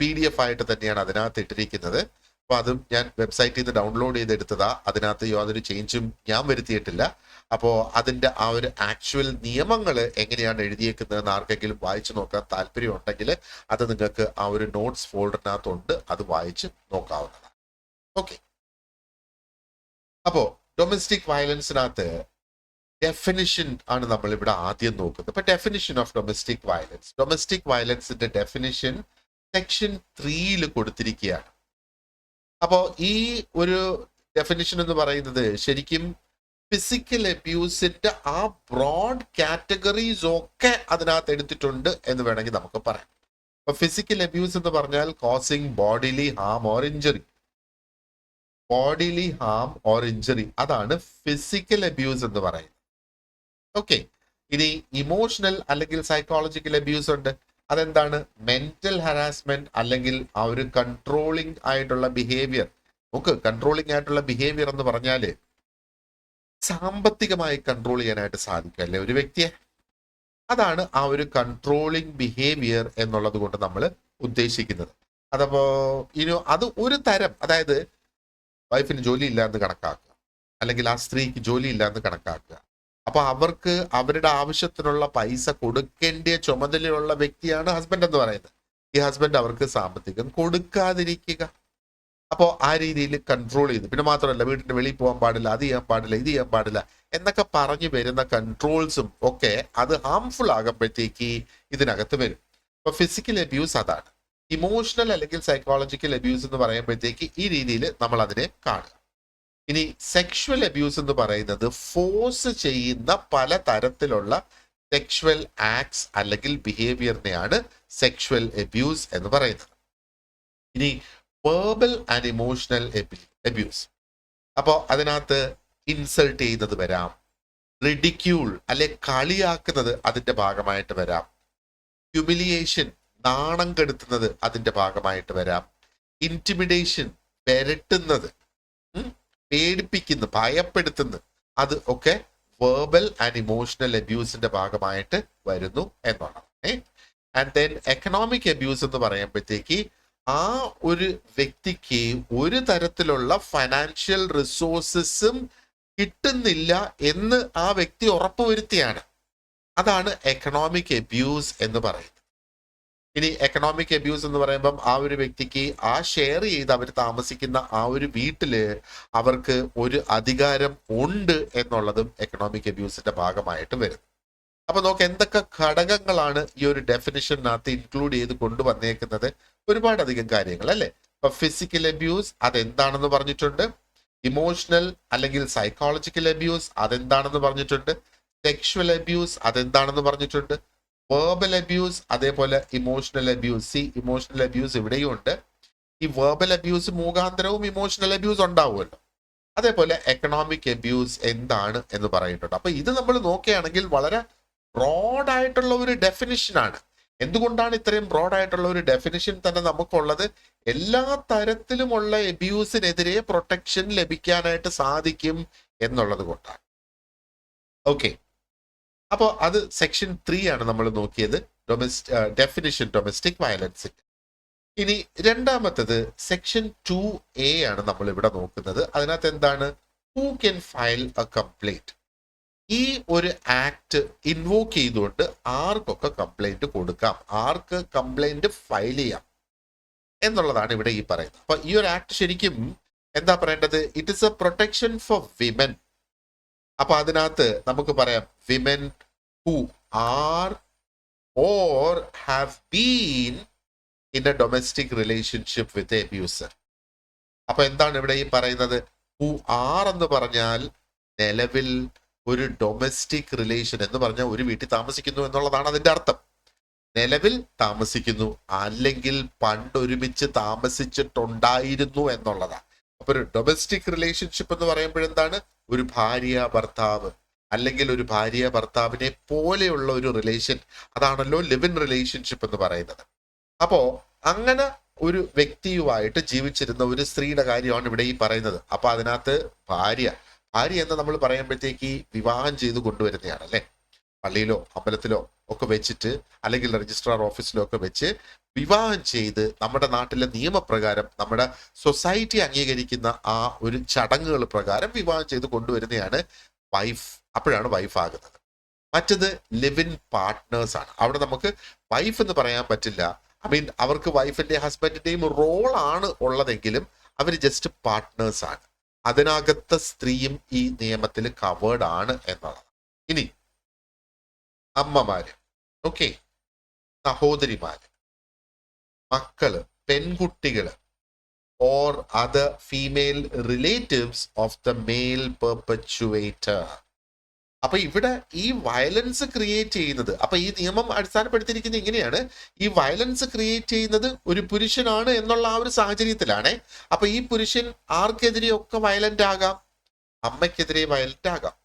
[SPEAKER 1] PDF ആയിട്ട് തന്നെയാണ് അതിനകത്ത് ഇട്ടിരിക്കുന്നത്. അപ്പൊ അതും ഞാൻ വെബ്സൈറ്റിൽ നിന്ന് ഡൗൺലോഡ് ചെയ്തെടുത്തതാ. അതിനകത്ത് യാതൊരു ചേഞ്ചും ഞാൻ വരുത്തിയിട്ടില്ല. അപ്പോൾ അതിന്റെ ആ ഒരു ആക്ച്വൽ നിയമങ്ങൾ എങ്ങനെയാണ് എഴുതിയേക്കുന്നതെന്ന് ആർക്കെങ്കിലും വായിച്ചു നോക്കാൻ താല്പര്യം ഉണ്ടെങ്കിൽ അത് നിങ്ങൾക്ക് ആ ഒരു നോട്ട്സ് ഫോൾഡറിനകത്തുണ്ട്, അത് വായിച്ച് നോക്കാവുന്നതാണ്. ഓക്കെ, അപ്പോ ഡൊമസ്റ്റിക് വയലൻസിനകത്ത് ഡെഫിനിഷൻ ആണ് നമ്മൾ ഇവിടെ ആദ്യം നോക്കുന്നത്. അപ്പൊ definition of domestic violence, domestic വയലൻസിന്റെ ഡെഫിനിഷൻ സെക്ഷൻ 3 കൊടുത്തിരിക്കുകയാണ്. അപ്പോൾ ഈ ഒരു ഡെഫിനിഷൻ എന്ന് പറയുന്നത് ശരിക്കും ഫിസിക്കൽ അബ്യൂസിന്റെ ആ ബ്രോഡ് കാറ്റഗറീസ് ഒക്കെ അതിനകത്ത് എടുത്തിട്ടുണ്ട് എന്ന് വേണമെങ്കിൽ നമുക്ക് പറയാം. അപ്പൊ ഫിസിക്കൽ അബ്യൂസ് എന്ന് പറഞ്ഞാൽ causing bodily harm or injury, bodily harm or injury, അതാണ് ഫിസിക്കൽ അബ്യൂസ് എന്ന് പറയുന്നത്. ഓക്കെ, ഇനി ഇമോഷണൽ അല്ലെങ്കിൽ സൈക്കോളജിക്കൽ അബ്യൂസ് ഉണ്ട്. അതെന്താണ്? മെന്റൽ ഹറാസ്മെന്റ് അല്ലെങ്കിൽ ആ ഒരു കൺട്രോളിങ് ആയിട്ടുള്ള ബിഹേവിയർ. നമുക്ക് കൺട്രോളിങ് ആയിട്ടുള്ള ബിഹേവിയർ എന്ന് പറഞ്ഞാല് സാമ്പത്തികമായി കൺട്രോൾ ചെയ്യാനായിട്ട് സാധിക്കും അല്ലെ ഒരു വ്യക്തിയെ, അതാണ് ആ ഒരു കൺട്രോളിങ് ബിഹേവിയർ എന്നുള്ളത് കൊണ്ട് നമ്മൾ ഉദ്ദേശിക്കുന്നത്. അതപ്പോ അത് ഒരു തരം, അതായത് വൈഫിന് ജോലി ഇല്ലാന്ന് കണക്കാക്കുക, അല്ലെങ്കിൽ ആ സ്ത്രീക്ക് ജോലി ഇല്ലാന്ന് കണക്കാക്കുക. അപ്പൊ അവർക്ക് അവരുടെ ആവശ്യത്തിനുള്ള പൈസ കൊടുക്കേണ്ട ചുമതലയുള്ള വ്യക്തിയാണ് ഹസ്ബൻഡ് എന്ന് പറയുന്നത്. ഈ ഹസ്ബൻഡ് അവർക്ക് സാമ്പത്തികം കൊടുക്കാതിരിക്കുക. അപ്പോൾ ആ രീതിയിൽ കൺട്രോൾ ചെയ്ത്, പിന്നെ മാത്രമല്ല വീടിന്റെ വെളിയിൽ പോകാൻ പാടില്ല, അത് ചെയ്യാൻ പാടില്ല, ഇത് ചെയ്യാൻ പാടില്ല എന്നൊക്കെ പറഞ്ഞു വരുന്ന കൺട്രോൾസും ഒക്കെ അത് ഹാംഫുൾ ആകുമ്പോഴത്തേക്ക് ഇതിനകത്ത് വരും. അപ്പൊ ഫിസിക്കൽ അബ്യൂസ് അതാണ്. ഇമോഷണൽ അല്ലെങ്കിൽ സൈക്കോളജിക്കൽ അബ്യൂസ് എന്ന് പറയുമ്പോഴത്തേക്ക് ഈ രീതിയിൽ നമ്മൾ അതിനെ കാണുക. ഇനി സെക്ഷുവൽ അബ്യൂസ് എന്ന് പറയുന്നത് ഫോഴ്സ് ചെയ്യുന്ന പല തരത്തിലുള്ള സെക്ഷുവൽ ആക്ട്സ് അല്ലെങ്കിൽ ബിഹേവിയറിനെയാണ് സെക്ഷുവൽ അബ്യൂസ് എന്ന് പറയുന്നത്. ഇനി വെർബൽ ആൻഡ് ഇമോഷണൽ അബ്യൂസ്, അപ്പോൾ അതിനകത്ത് ഇൻസൾട്ട് ചെയ്യുന്നത് വരാം, റിഡിക്യൂൾ അല്ലെ കളിയാക്കുന്നത് അതിന്റെ ഭാഗമായിട്ട് വരാം, ഹ്യൂമിലിയേഷൻ നാണം കെടുത്തുന്നത് അതിന്റെ ഭാഗമായിട്ട് വരാം, ഇന്റിമിഡേഷൻ പെരട്ടുന്നത്, പേടിപ്പിക്കുന്നു, ഭയപ്പെടുത്തുന്നു, അത് ഒക്കെ വെർബൽ ആൻഡ് ഇമോഷണൽ അബ്യൂസിന്റെ ഭാഗമായിട്ട് വരുന്നു എന്നുള്ളതാണ്. ആൻഡ് ദെൻ എക്കണോമിക് അബ്യൂസ് എന്ന് പറയുമ്പോഴത്തേക്ക് ആ ഒരു വ്യക്തിക്ക് ഒരു തരത്തിലുള്ള ഫൈനാൻഷ്യൽ റിസോഴ്സസും കിട്ടുന്നില്ല എന്ന് ആ വ്യക്തി ഉറപ്പുവരുത്തിയാണ്, അതാണ് എക്കണോമിക് അബ്യൂസ് എന്ന് പറയുന്നത്. ഇനി എക്കണോമിക് അബ്യൂസ് എന്ന് പറയുമ്പം ആ ഒരു വ്യക്തിക്ക് ആ ഷെയർ ചെയ്ത് അവർ താമസിക്കുന്ന ആ ഒരു വീട്ടില് അവർക്ക് ഒരു അധികാരം ഉണ്ട് എന്നുള്ളതും എക്കണോമിക് അബ്യൂസിന്റെ ഭാഗമായിട്ട് വരും. അപ്പൊ നമുക്ക് എന്തൊക്കെ ഘടകങ്ങളാണ് ഈ ഒരു ഡെഫിനിഷനകത്ത് ഇൻക്ലൂഡ് ചെയ്ത് കൊണ്ടുവന്നേക്കുന്നത്? ഒരുപാടധികം കാര്യങ്ങൾ അല്ലെ. ഇപ്പൊ ഫിസിക്കൽ അബ്യൂസ് അതെന്താണെന്ന് പറഞ്ഞിട്ടുണ്ട്, ഇമോഷണൽ അല്ലെങ്കിൽ സൈക്കോളജിക്കൽ അബ്യൂസ് അതെന്താണെന്ന് പറഞ്ഞിട്ടുണ്ട്, സെക്ഷുവൽ അബ്യൂസ് അതെന്താണെന്ന് പറഞ്ഞിട്ടുണ്ട്, വെർബൽ അബ്യൂസ്, അതേപോലെ ഇമോഷണൽ അബ്യൂസ്. ഇമോഷണൽ അബ്യൂസ് ഇവിടെയും ഉണ്ട്. ഈ വെർബൽ അബ്യൂസ് മുഖാന്തരവും ഇമോഷണൽ അബ്യൂസ് ഉണ്ടാവുമല്ലോ. അതേപോലെ എക്കണോമിക് അബ്യൂസ് എന്താണ് എന്ന് പറയുന്നുണ്ട്. അപ്പൊ ഇത് നമ്മൾ നോക്കുകയാണെങ്കിൽ വളരെ ബ്രോഡ് ആയിട്ടുള്ള ഒരു ഡെഫിനിഷനാണ്. എന്തുകൊണ്ടാണ് ഇത്രയും ബ്രോഡ് ആയിട്ടുള്ള ഒരു ഡെഫിനിഷൻ തന്നെ നമുക്കുള്ളത്? എല്ലാ തരത്തിലുമുള്ള അബ്യൂസിനെതിരെ പ്രൊട്ടക്ഷൻ ലഭിക്കാനായിട്ട് സാധിക്കും എന്നുള്ളത് കൊണ്ടാണ്. ഓക്കെ, അപ്പോൾ അത് സെക്ഷൻ 3 ആണ് നമ്മൾ നോക്കിയത്, ഡെഫിനിഷൻ ഡൊമസ്റ്റിക് വയലൻസിന്റെ. ഇനി രണ്ടാമത്തത് സെക്ഷൻ 2A ആണ് നമ്മൾ ഇവിടെ നോക്കുന്നത്. അതിനകത്ത് എന്താണ്? Who can file A complaint. ഈ ഒരു ആക്ട് ഇൻവോക്ക് ചെയ്തുകൊണ്ട് ആർക്കൊക്കെ കംപ്ലൈന്റ് കൊടുക്കാം, ആർക്ക് കംപ്ലൈന്റ് ഫയൽ ചെയ്യാം എന്നുള്ളതാണ് ഇവിടെ ഈ പറയുന്നത്. അപ്പൊ ഈ ഒരു ആക്ട് ശരിക്കും എന്താ പറയേണ്ടത്? It is A protection for women. അപ്പൊ അതിനകത്ത് നമുക്ക് പറയാം women who R or have been in A domestic relationship with a abuser. അപ്പൊ എന്താണ് ഇവിടെ ഈ പറയുന്നത്? ഹു ആർ എന്ന് പറഞ്ഞാൽ നിലവിൽ ഒരു ഡൊമസ്റ്റിക് റിലേഷൻ എന്ന് പറഞ്ഞാൽ ഒരു വീട്ടിൽ താമസിക്കുന്നു എന്നുള്ളതാണ് അതിന്റെ അർത്ഥം. നിലവിൽ താമസിക്കുന്നു അല്ലെങ്കിൽ പണ്ടൊരുമിച്ച് താമസിച്ചിട്ടുണ്ടായിരുന്നു എന്നുള്ളതാണ്. അപ്പൊ ഒരു ഡൊമസ്റ്റിക് റിലേഷൻഷിപ്പ് എന്ന് പറയുമ്പോഴെന്താണ്? ഒരു ഭാര്യ ഭർത്താവ് അല്ലെങ്കിൽ ഒരു ഭാര്യ ഭർത്താവിനെ പോലെയുള്ള ഒരു റിലേഷൻ, അതാണല്ലോ ലിവ് ഇൻ റിലേഷൻഷിപ്പ് എന്ന് പറയുന്നത്. അപ്പോ അങ്ങനെ ഒരു വ്യക്തിയുമായിട്ട് ജീവിച്ചിരുന്ന ഒരു സ്ത്രീയുടെ കാര്യമാണ് ഇവിടെ ഈ പറയുന്നത്. അപ്പൊ അതിനകത്ത് ഭാര്യ എന്ന് നമ്മൾ പറയുമ്പോഴത്തേക്ക് വിവാഹം ചെയ്ത് കൊണ്ടുവരുന്നതാണ് അല്ലെ, പള്ളിയിലോ അമ്പലത്തിലോ ഒക്കെ വെച്ചിട്ട്, അല്ലെങ്കിൽ രജിസ്ട്രാർ ഓഫീസിലോ ഒക്കെ വെച്ച് വിവാഹം ചെയ്ത് നമ്മുടെ നാട്ടിലെ നിയമപ്രകാരം, നമ്മുടെ സൊസൈറ്റി അംഗീകരിക്കുന്ന ആ ഒരു ചടങ്ങുകൾ പ്രകാരം വിവാഹം ചെയ്ത് കൊണ്ടുവരുന്നതാണ് വൈഫ്. അപ്പോഴാണ് വൈഫ് ആകുന്നത്. മറ്റത് ലിവ് ഇൻ പാർട്ട്നേഴ്സ് ആണ്. അവിടെ നമുക്ക് വൈഫ് എന്ന് പറയാൻ പറ്റില്ല. ഐ മീൻ അവർക്ക് വൈഫിന്റെയും ഹസ്ബൻഡിന്റെയും റോൾ ആണ് ഉള്ളതെങ്കിലും അവർ ജസ്റ്റ് പാർട്ട്നേഴ്സ് ആണ്. അതിനകത്ത് സ്ത്രീയും ഈ നിയമത്തിൽ കവേർഡ് ആണ് എന്നതാണ്. ഇനി അമ്മമാര്, ഓക്കെ, സഹോദരിമാര്, മക്കള്, പെൺകുട്ടികള്, or other female relatives of the male perpetrator. അപ്പൊ ഇവിടെ ഈ വയലൻസ് ക്രിയേറ്റ് ചെയ്യുന്നത്, അപ്പൊ ഈ നിയമം അടിസ്ഥാനപ്പെടുത്തിയിരിക്കുന്നത് ഇങ്ങനെയാണ്, ഈ വയലൻസ് ക്രിയേറ്റ് ചെയ്യുന്നത് ഒരു പുരുഷനാണ് എന്നുള്ള ആ ഒരു സാഹചര്യത്തിലാണ്. അപ്പൊ ഈ പുരുഷൻ ആർക്കെതിരെയൊക്കെ വയലന്റ് ആകാം. അമ്മയ്ക്കെതിരെ വയലന്റ് ആകാം,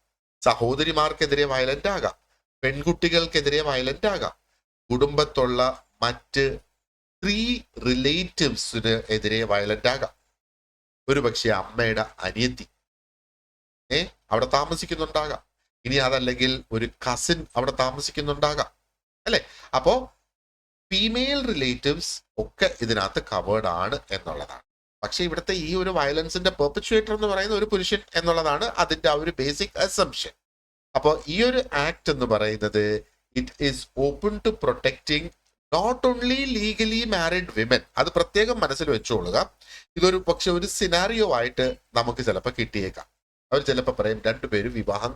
[SPEAKER 1] സഹോദരിമാർക്കെതിരെ വയലന്റ് ആകാം, പെൺകുട്ടികൾക്കെതിരെ വയലന്റ് ആകാം, കുടുംബത്തുള്ള മറ്റ് 3 റിലേറ്റീവ്സിന് എതിരെ വയലന്റ് ആകാം. ഒരുപക്ഷെ അമ്മയുടെ അനിയത്തി അവിടെ താമസിക്കുന്നുണ്ടാകാം. ഇനി അതല്ലെങ്കിൽ ഒരു കസിൻ അവിടെ താമസിക്കുന്നുണ്ടാകാം അല്ലെ. അപ്പോ ഫീമെയിൽ റിലേറ്റീവ്സ് ഒക്കെ ഇതിനകത്ത് കവേർഡ് ആണ് എന്നുള്ളതാണ്. പക്ഷെ ഇവിടുത്തെ ഈ ഒരു വയലൻസിന്റെ പെർപെച്വേറ്റർ എന്ന് പറയുന്ന ഒരു പുരുഷൻ എന്നുള്ളതാണ് അതിന്റെ ആ ഒരു ബേസിക് അസംഷൻ. അപ്പോൾ ഈ ഒരു ആക്ട് എന്ന് പറയുന്നത് it is open to protecting not only legally married women. അത് പ്രത്യേകം മനസ്സിൽ വെച്ചുകൊള്ളുക. ഇതൊരു പക്ഷെ ഒരു സിനാരിയോ ആയിട്ട് നമുക്ക് ചിലപ്പോൾ കിട്ടിയേക്കാം. അവർ ചിലപ്പോൾ പറയും രണ്ടുപേരും വിവാഹം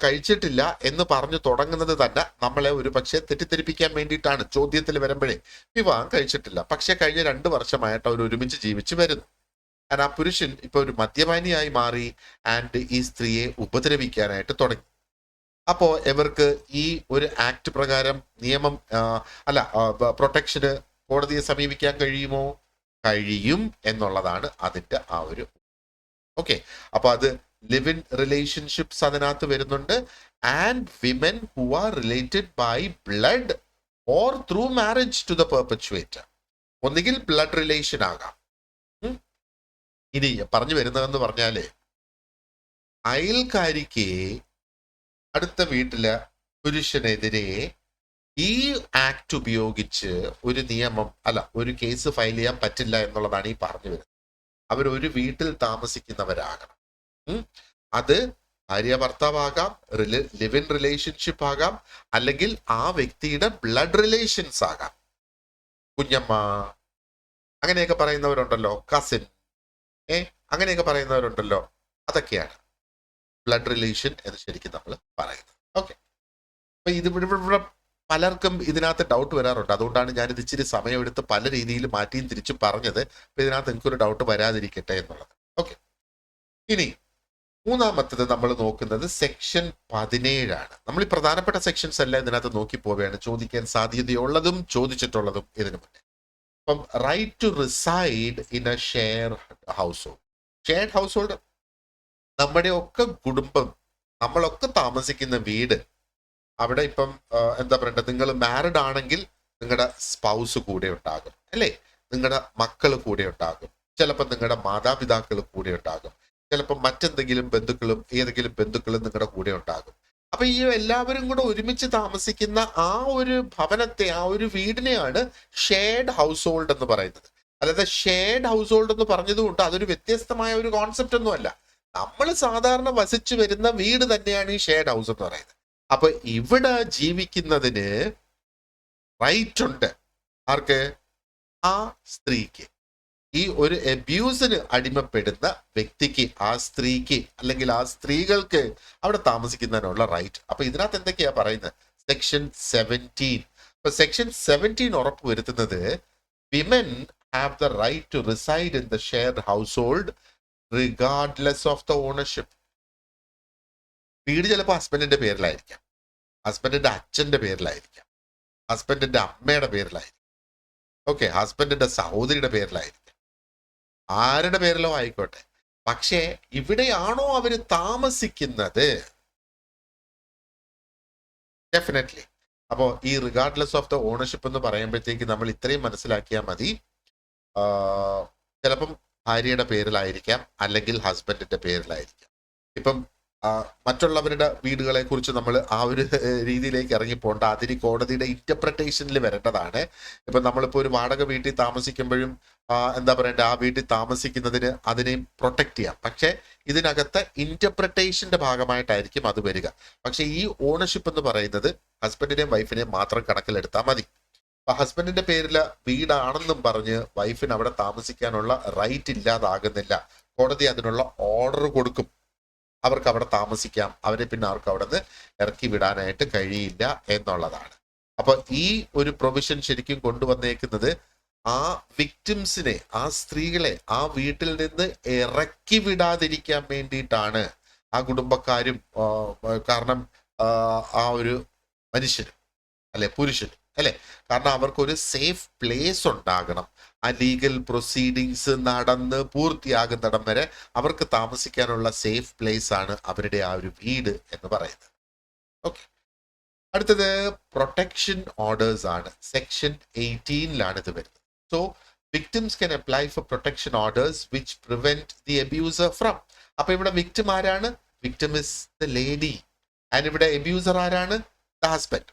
[SPEAKER 1] കഴിച്ചിട്ടില്ല എന്ന് പറഞ്ഞു തുടങ്ങുന്നത് തന്നെ നമ്മളെ ഒരു പക്ഷെ തെറ്റിദ്ധരിപ്പിക്കാൻ വേണ്ടിയിട്ടാണ്. ചോദ്യത്തിൽ വരുമ്പോഴേ വിവാഹം കഴിച്ചിട്ടില്ല, പക്ഷെ കഴിഞ്ഞ 2 വർഷമായിട്ട് അവർ ഒരുമിച്ച് ജീവിച്ചു വരുന്നു. കാരണം ആ പുരുഷൻ ഇപ്പൊ ഒരു മദ്യപാനിയായി മാറി ആൻഡ് ഈ സ്ത്രീയെ ഉപദ്രവിക്കാനായിട്ട് തുടങ്ങി. അപ്പോ ഇവർക്ക് ഈ ഒരു ആക്ട് പ്രകാരം നിയമം പ്രൊട്ടക്ഷന് കോടതിയെ സമീപിക്കാൻ കഴിയുമോ? കഴിയും എന്നുള്ളതാണ് അതിന്റെ ആ ഒരു ഓക്കെ. അപ്പൊ അത് ലിവ് ഇൻ റിലേഷൻഷിപ്സ് അതിനകത്ത് വരുന്നുണ്ട്. And women who are related by blood or through marriage to the perpetrator. ഒന്നുകിൽ ബ്ലഡ് റിലേഷൻ ആകാം. ഇനി പറഞ്ഞു വരുന്നതെന്ന് പറഞ്ഞാല് അയൽക്കാരിക്ക് അടുത്ത വീട്ടിലെ പുരുഷനെതിരെ ഈ ആക്ട് ഉപയോഗിച്ച് ഒരു നിയമം ഒരു കേസ് ഫയൽ ചെയ്യാൻ പറ്റില്ല എന്നുള്ളതാണ് ഈ പറഞ്ഞു വരുന്നത്. അവരൊരു വീട്ടിൽ താമസിക്കുന്നവരാകണം. അത് ഭാര്യ ഭർത്താവാകാം, ലിവ് ഇൻ റിലേഷൻഷിപ്പ് ആകാം, അല്ലെങ്കിൽ ആ വ്യക്തിയുടെ ബ്ലഡ് റിലേഷൻസ് ആകാം. കുഞ്ഞമ്മ അങ്ങനെയൊക്കെ പറയുന്നവരുണ്ടല്ലോ, കസിൻ അങ്ങനെയൊക്കെ പറയുന്നവരുണ്ടല്ലോ. അതൊക്കെയാണ് ബ്ലഡ് റിലേഷൻ എന്ന് ശരിക്കും നമ്മൾ പറയുന്നത്. ഓക്കെ. അപ്പൊ ഇവിടെ പലർക്കും ഇതിനകത്ത് ഡൗട്ട് വരാറുണ്ട്. അതുകൊണ്ടാണ് ഞാനിത് ഇച്ചിരി സമയമെടുത്ത് പല രീതിയിൽ മാറ്റിയും തിരിച്ചും പറഞ്ഞത്. അപ്പൊ ഇതിനകത്ത് എനിക്കൊരു ഡൗട്ട് വരാതിരിക്കട്ടെ എന്നുള്ളത്. ഓക്കെ. ഇനി മൂന്നാമത്തത് നമ്മൾ നോക്കുന്നത് സെക്ഷൻ 17 ആണ്. നമ്മൾ ഈ പ്രധാനപ്പെട്ട സെക്ഷൻസ് എല്ലാം ഇതിനകത്ത് നോക്കി പോവുകയാണ്, ചോദിക്കാൻ സാധ്യതയുള്ളതും ചോദിച്ചിട്ടുള്ളതും ഇതിനു മുന്നേ. അപ്പം right to reside in a share household. Shared household നമ്മുടെ ഒക്കെ കുടുംബം, നമ്മളൊക്കെ താമസിക്കുന്ന വീട്. അവിടെ ഇപ്പം എന്താ പറയണ്ടത്, നിങ്ങൾ മാരിഡ് ആണെങ്കിൽ നിങ്ങളുടെ സ്പൗസ് കൂടെ ഉണ്ടാകും അല്ലേ, നിങ്ങളുടെ മക്കൾ കൂടെ ഉണ്ടാകും, ചിലപ്പോൾ നിങ്ങളുടെ മാതാപിതാക്കൾ കൂടെ ഉണ്ടാകും, ചിലപ്പോൾ മറ്റെന്തെങ്കിലും ബന്ധുക്കളും ഏതെങ്കിലും ബന്ധുക്കളും നിങ്ങളുടെ കൂടെ ഉണ്ടാകും. അപ്പൊ ഈ എല്ലാവരും കൂടെ ഒരുമിച്ച് താമസിക്കുന്ന ആ ഒരു ഭവനത്തെ, ആ ഒരു വീടിനെയാണ് ഷെയർഡ് ഹൗസ് ഹോൾഡ് എന്ന് പറയുന്നത്. അല്ലാതെ ഷെയർഡ് ഹൗസ് ഹോൾഡ് എന്ന് പറഞ്ഞതുകൊണ്ട് അതൊരു വ്യത്യസ്തമായ ഒരു കോൺസെപ്റ്റ് ഒന്നും അല്ല. നമ്മൾ സാധാരണ വസിച്ചു വരുന്ന വീട് തന്നെയാണ് ഈ ഷെയർഡ് ഹൗസ് എന്ന് പറയുന്നത്. അപ്പൊ ഇവിടെ ജീവിക്കുന്നതിന് റൈറ്റ് ഉണ്ട്. ആർക്ക്? ആ സ്ത്രീക്ക്. ഈ ഒരു അബ്യൂസിന് അടിമപ്പെടുന്ന വ്യക്തിക്ക്, ആ സ്ത്രീക്ക് അല്ലെങ്കിൽ ആ സ്ത്രീകൾക്ക് അവിടെ താമസിക്കുന്നതിനുള്ള റൈറ്റ്. അപ്പൊ ഇതിനകത്ത് എന്തൊക്കെയാ പറയുന്നത്? സെക്ഷൻ 17. അപ്പൊ സെക്ഷൻ 17 ഉറപ്പ് വരുത്തുന്നത് women have the right to reside in the shared household regardless of the ownership. വീട് ചിലപ്പോൾ ഹസ്ബൻഡിന്റെ പേരിലായിരിക്കാം, ഹസ്ബൻഡിന്റെ അച്ഛന്റെ പേരിലായിരിക്കാം, ഹസ്ബൻഡിന്റെ അമ്മയുടെ പേരിലായിരിക്കും, ഓക്കെ, ഹസ്ബൻഡിന്റെ സഹോദരിയുടെ പേരിലായിരിക്കും, ആരുടെ പേരിലോ ആയിക്കോട്ടെ. പക്ഷേ ഇവിടെയാണോ അവര് താമസിക്കുന്നത്? ഡെഫിനറ്റ്ലി. അപ്പോൾ ഈ റിഗാർഡ്ലെസ് ഓഫ് ദ ഓണർഷിപ്പ് എന്ന് പറയുമ്പോഴത്തേക്ക് നമ്മൾ ഇത്രയും മനസ്സിലാക്കിയാൽ മതി. ചിലപ്പം ഭാര്യയുടെ പേരിലായിരിക്കാം, അല്ലെങ്കിൽ ഹസ്ബൻഡിന്റെ പേരിലായിരിക്കാം. ഇപ്പം മറ്റുള്ളവരുടെ വീടുകളെ കുറിച്ച് നമ്മൾ ആ ഒരു രീതിയിലേക്ക് ഇറങ്ങിപ്പോണ്ട, അതിന് കോടതിയുടെ ഇന്റർപ്രിട്ടേഷനിൽ വരേണ്ടതാണ്. ഇപ്പം നമ്മളിപ്പോൾ ഒരു വാടക വീട്ടിൽ താമസിക്കുമ്പോഴും എന്താ പറയണ്ടേ, ആ വീട്ടിൽ താമസിക്കുന്നതിന് അതിനെയും പ്രൊട്ടക്ട് ചെയ്യാം. പക്ഷെ ഇതിനകത്ത് ഇന്റർപ്രിട്ടേഷന്റെ ഭാഗമായിട്ടായിരിക്കും അത് വരിക. പക്ഷെ ഈ ഓണർഷിപ്പ് എന്ന് പറയുന്നത് ഹസ്ബൻഡിനെയും വൈഫിനെയും മാത്രം കണക്കിലെടുത്താൽ മതി. അപ്പൊ ഹസ്ബൻഡിന്റെ പേരില് വീടാണെന്നും പറഞ്ഞ് വൈഫിന് അവിടെ താമസിക്കാനുള്ള റൈറ്റ് ഇല്ലാതാകുന്നില്ല. കോടതി അതിനുള്ള ഓർഡർ കൊടുക്കും, അവർക്ക് അവിടെ താമസിക്കാം, അവരെ പിന്നെ അവർക്ക് അവിടെ നിന്ന് ഇറക്കി വിടാനായിട്ട് കഴിയില്ല എന്നുള്ളതാണ്. അപ്പൊ ഈ ഒരു പ്രൊവിഷൻ ശരിക്കും കൊണ്ടുവന്നേക്കുന്നത് ആ വിക്ടിംസിനെ, ആ സ്ത്രീകളെ ആ വീട്ടിൽ നിന്ന് ഇറക്കി വിടാതിരിക്കാൻ വേണ്ടിയിട്ടാണ്. ആ കുടുംബക്കാരും കാരണം ആ ഒരു മനുഷ്യനും അല്ലെ, പുരുഷനും അല്ലെ, കാരണം അവർക്കൊരു സേഫ് പ്ലേസ് ഉണ്ടാകണം. ആ ലീഗൽ പ്രൊസീഡിങ്സ് നടന്ന് പൂർത്തിയാകുന്നിടം വരെ അവർക്ക് താമസിക്കാനുള്ള സേഫ് പ്ലേസ് ആണ് അവരുടെ ആ ഒരു വീട് എന്ന് പറയുന്നത്. ഓക്കെ, അടുത്തത് പ്രൊട്ടക്ഷൻ ഓർഡേഴ്സ് ആണ്. സെക്ഷൻ 18 ഇത് വരുന്നത്. So victims can apply for protection orders which prevent the abuser from. അപ്പൊ ഇവിടെ വിക്ടിം ആരാണ്? Victim is the lady. And ഇവിടെ അബ്യൂസർ ആരാണ്? The husband.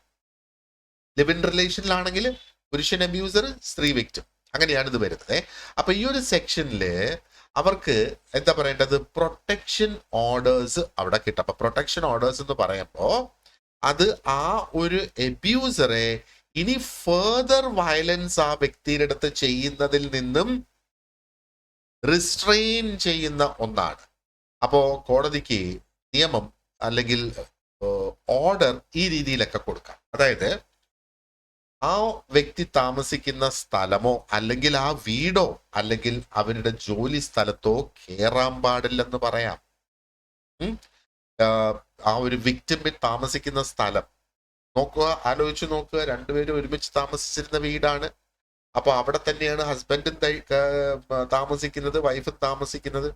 [SPEAKER 1] ലിവ് ഇൻ റിലേഷനിലാണെങ്കിൽ പുരുഷൻ അബ്യൂസർ, സ്ത്രീ വിക്ടിം. അങ്ങനെയാണ് ഇത് വരുന്നത്. അപ്പൊ ഈ ഒരു സെക്ഷനില് അവർക്ക് എന്താ പറയേണ്ടത്? പ്രൊട്ടക്ഷൻ ഓർഡേഴ്സ് അവിടെ കിട്ടും. അപ്പൊ പ്രൊട്ടക്ഷൻ ഓർഡേഴ്സ് എന്ന് പറയുമ്പോ അത് ആ ഒരു അബ്യൂസറെ ഇനി ഫർദർ വയലൻസ് ആ വ്യക്തിയുടെ അടുത്ത് ചെയ്യുന്നതിൽ നിന്നും റിസ്ട്രെയിൻ ചെയ്യുന്ന ഒന്നാണ്. അപ്പോ കോടതിക്ക് നിയമം അല്ലെങ്കിൽ ഓർഡർ ഈ രീതിയിലൊക്കെ കൊടുക്കാം. അതായത് ആ വ്യക്തി താമസിക്കുന്ന സ്ഥലമോ അല്ലെങ്കിൽ ആ വീടോ അല്ലെങ്കിൽ അവരുടെ ജോലി സ്ഥലത്തോ കേറാൻ പാടില്ലെന്ന് പറയാം. ആ ഒരു വിക്ടിം താമസിക്കുന്ന സ്ഥലം നോക്കുക, ആലോചിച്ച് നോക്കുക. രണ്ടുപേരും ഒരുമിച്ച് താമസിച്ചിരുന്ന വീടാണ്. അപ്പൊ അവിടെ തന്നെയാണ് ഹസ്ബൻഡും താമസിക്കുന്നത്, വൈഫും താമസിക്കുന്നത്.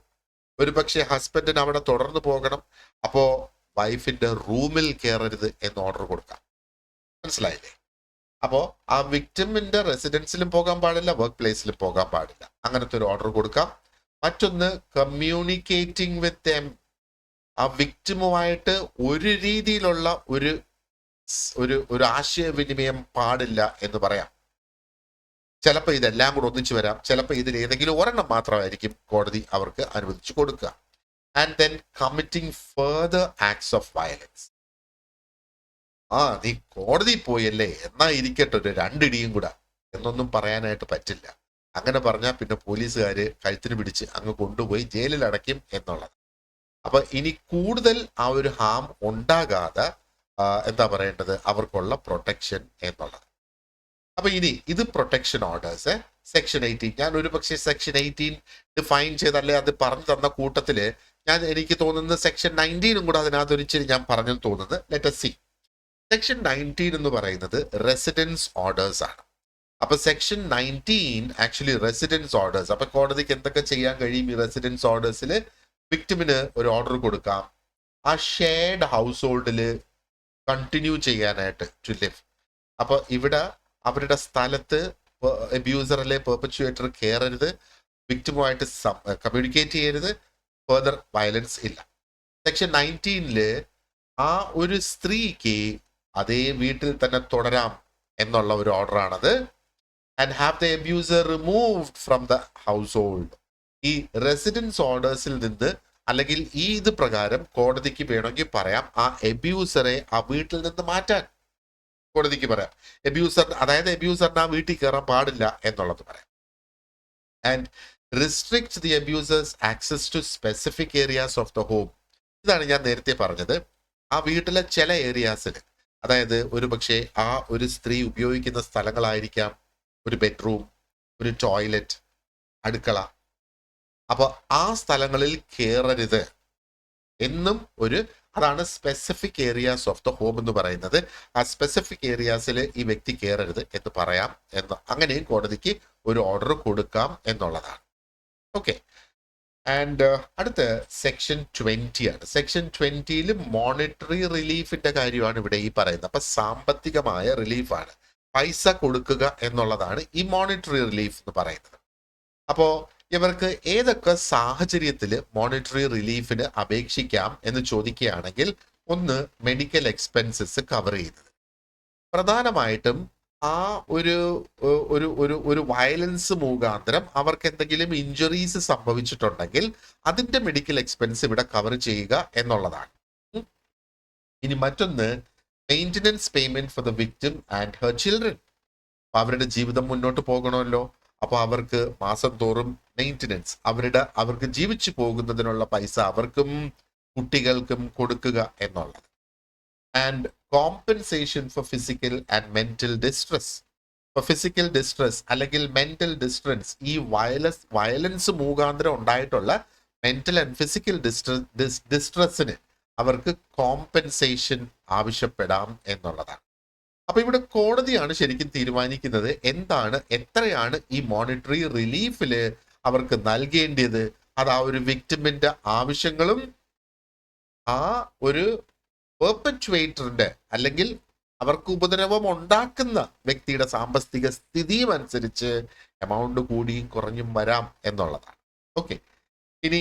[SPEAKER 1] ഒരു പക്ഷെ ഹസ്ബൻഡിന് അവിടെ തുടർന്ന് പോകണം. അപ്പോ വൈഫിന്റെ റൂമിൽ കയറരുത് എന്ന് ഓർഡർ കൊടുക്കാം. മനസ്സിലായില്ലേ? അപ്പോ ആ വിക്ടിമിന്റെ റെസിഡൻസിലും പോകാൻ പാടില്ല, വർക്ക് പ്ലേസിലും പോകാൻ പാടില്ല. അങ്ങനത്തെ ഒരു ഓർഡർ കൊടുക്കാം. മറ്റൊന്ന്, കമ്മ്യൂണിക്കേറ്റിംഗ് വിത്ത് ദം. ആ വിക്ടിമുമായിട്ട് ഒരു രീതിയിലുള്ള ഒരു ഒരു ആശയവിനിമയം പാടില്ല എന്ന് പറയാം. ചിലപ്പോൾ ഇതെല്ലാം കൂടെ ഒന്നിച്ചു വരാം, ചിലപ്പോൾ ഇതിൽ ഏതെങ്കിലും ഒരെണ്ണം മാത്രമായിരിക്കും കോടതി അവർക്ക് അനുവദിച്ചു കൊടുക്കുക. And then committing further acts of violence. നീ കോടതി പോയല്ലേ, എന്നാ ഇരിക്കട്ടെ ഒരു രണ്ടിടിയും കൂടെ എന്നൊന്നും പറയാനായിട്ട് പറ്റില്ല. അങ്ങനെ പറഞ്ഞാൽ പിന്നെ പോലീസുകാര് കഴുത്തിന് പിടിച്ച് അങ്ങ് കൊണ്ടുപോയി ജയിലിൽ അടയ്ക്കും എന്നുള്ളത്. അപ്പൊ ഇനി കൂടുതൽ ആ ഒരു ഹാം ഉണ്ടാകാതെ എന്താ പറയേണ്ടത്, അവർക്കുള്ള പ്രൊട്ടക്ഷൻ എന്നുള്ളത്. അപ്പൊ ഇനി ഇത് പ്രൊട്ടക്ഷൻ ഓർഡേഴ്സ്. സെക്ഷൻ 18 ഞാൻ ഒരു പക്ഷേ സെക്ഷൻ 18 ഡിഫൈൻ ചെയ്തല്ലേ അത് പറഞ്ഞു തന്ന കൂട്ടത്തില് എനിക്ക് തോന്നുന്നത് സെക്ഷൻ 19 കൂടെ അതിനകത്തൊരിച്ചിരി ഞാൻ പറഞ്ഞു തോന്നുന്നത്. Let us see. സെക്ഷൻ 19 എന്ന് പറയുന്നത് റെസിഡൻസ് ഓർഡേഴ്സ് ആണ്. അപ്പൊ സെക്ഷൻ 19 ആക്ച്വലി റെസിഡൻസ് ഓർഡേഴ്സ്. അപ്പൊ കോടതിക്ക് എന്തൊക്കെ ചെയ്യാൻ കഴിയും ഈ റെസിഡൻസ് ഓർഡേഴ്സിൽ? വിക്ടിമിന് ഒരു ഓർഡർ കൊടുക്കാം ആ ഷെയർഡ് ഹൗസ് ഹോൾഡില് കണ്ടിന്യൂ ചെയ്യാനായിട്ട് ടു ലിവ്. അപ്പൊ ഇവിടെ അവരുടെ സ്ഥലത്ത് അബ്യൂസർ അല്ലെ പെർപച്വേറ്റർ കയറരുത്, വിക്ടിമുമായിട്ട് കമ്മ്യൂണിക്കേറ്റ് ചെയ്യരുത്, ഫർദർ വയലൻസ് ഇല്ല. സെക്ഷൻ 19 ആ ഒരു സ്ത്രീക്ക് അതേ വീട്ടിൽ തന്നെ തുടരാം എന്നുള്ള ഒരു ഓർഡറാണത്. And have the abuser removed from the household. ഈ റെസിഡൻസ് ഓർഡേഴ്സിൽ നിന്ന് അല്ലെങ്കിൽ ഈ ഇത് പ്രകാരം കോടതിക്ക് വേണമെങ്കിൽ പറയാം ആ അബ്യൂസറെ ആ വീട്ടിൽ നിന്ന് മാറ്റാൻ കോടതിക്ക് പറയാം. അതായത് അബ്യൂസറിന് ആ വീട്ടിൽ കയറാൻ പാടില്ല എന്നുള്ളത് പറയാം. And restrict the abusers access to specific areas of the home. ഇതാണ് ഞാൻ നേരത്തെ പറഞ്ഞത്. ആ വീട്ടിലെ ചില ഏരിയാസിൽ, അതായത് ഒരു പക്ഷേ ആ ഒരു സ്ത്രീ ഉപയോഗിക്കുന്ന സ്ഥലങ്ങളായിരിക്കാം ഒരു ബെഡ്റൂം, ഒരു ടോയ്ലറ്റ്, അടുക്കള. അപ്പൊ ആ സ്ഥലങ്ങളിൽ കയറരുത് എന്നും അതാണ് specific areas of the home എന്ന് പറയുന്നത്. ആ സ്പെസിഫിക് ഏരിയാസിൽ ഈ വ്യക്തി കയറരുത് എന്ന് പറയാം അങ്ങനെയും കോടതിക്ക് ഒരു ഓർഡർ കൊടുക്കാം എന്നുള്ളതാണ്. ഓക്കെ, ആൻഡ് അടുത്ത സെക്ഷൻ 20 ആണ്. സെക്ഷൻ 20യിൽ മോണിറ്ററി റിലീഫിന്റെ കാര്യമാണ് ഇവിടെ ഈ പറയുന്നത്. അപ്പൊ സാമ്പത്തികമായ റിലീഫാണ്, പൈസ കൊടുക്കുക എന്നുള്ളതാണ് ഈ മോണിറ്ററി റിലീഫ് എന്ന് പറയുന്നത്. അപ്പോ ഇവർക്ക് ഏതൊക്കെ സാഹചര്യത്തിൽ മോണിറ്ററി റിലീഫിന് അപേക്ഷിക്കാം എന്ന് ചോദിക്കുകയാണെങ്കിൽ, ഒന്ന് മെഡിക്കൽ എക്സ്പെൻസസ് കവർ ചെയ്യുന്നത്. പ്രധാനമായിട്ടും ആ ഒരു ഒരു ഒരു ഒരു വയലൻസ് മുഖാന്തരം അവർക്ക് എന്തെങ്കിലും ഇഞ്ചുറീസ് സംഭവിച്ചിട്ടുണ്ടെങ്കിൽ അതിന്റെ മെഡിക്കൽ എക്സ്പെൻസ് ഇവിടെ കവർ ചെയ്യുക എന്നുള്ളതാണ്. ഇനി മറ്റൊന്ന് maintenance payment for the victim and her children. അവരുടെ ജീവിതം മുന്നോട്ട് പോകണമല്ലോ, അപ്പൊ അവർക്ക് മാസം തോറും മെയിൻ്റനൻസ്, അവർക്ക് ജീവിച്ചു പോകുന്നതിനുള്ള പൈസ അവർക്കും കുട്ടികൾക്കും കൊടുക്കുക എന്നുള്ളത്. And compensation for physical and mental distress. ഇപ്പൊ ഫിസിക്കൽ ഡിസ്ട്രെസ് അല്ലെങ്കിൽ മെന്റൽ ഡിസ്ട്രെസ്, ഈ വയലൻസ് മുഖാന്തരം ഉണ്ടായിട്ടുള്ള മെന്റൽ ആൻഡ് ഫിസിക്കൽ ഡിസ്ട്രെസ്സിന് അവർക്ക് കോമ്പൻസേഷൻ ആവശ്യപ്പെടാം എന്നുള്ളതാണ്. അപ്പൊ ഇവിടെ കോടതിയാണ് ശരിക്കും തീരുമാനിക്കുന്നത് എത്രയാണ് ഈ മോണിറ്ററി റിലീഫില് അവർക്ക് നൽകേണ്ടത്. അത് ആ ഒരു വിക്ടിമിന്റെ ആവശ്യങ്ങളും ആ ഒരു പെർപ്പച്വേറ്ററിന്റെ അല്ലെങ്കിൽ അവർക്ക് ഉപദ്രവം ഉണ്ടാക്കുന്ന വ്യക്തിയുടെ സാമ്പത്തിക സ്ഥിതിയും അനുസരിച്ച് എമൗണ്ട് കൂടിയും കുറഞ്ഞും വരാം എന്നുള്ളതാണ്. ഓക്കെ, ഇനി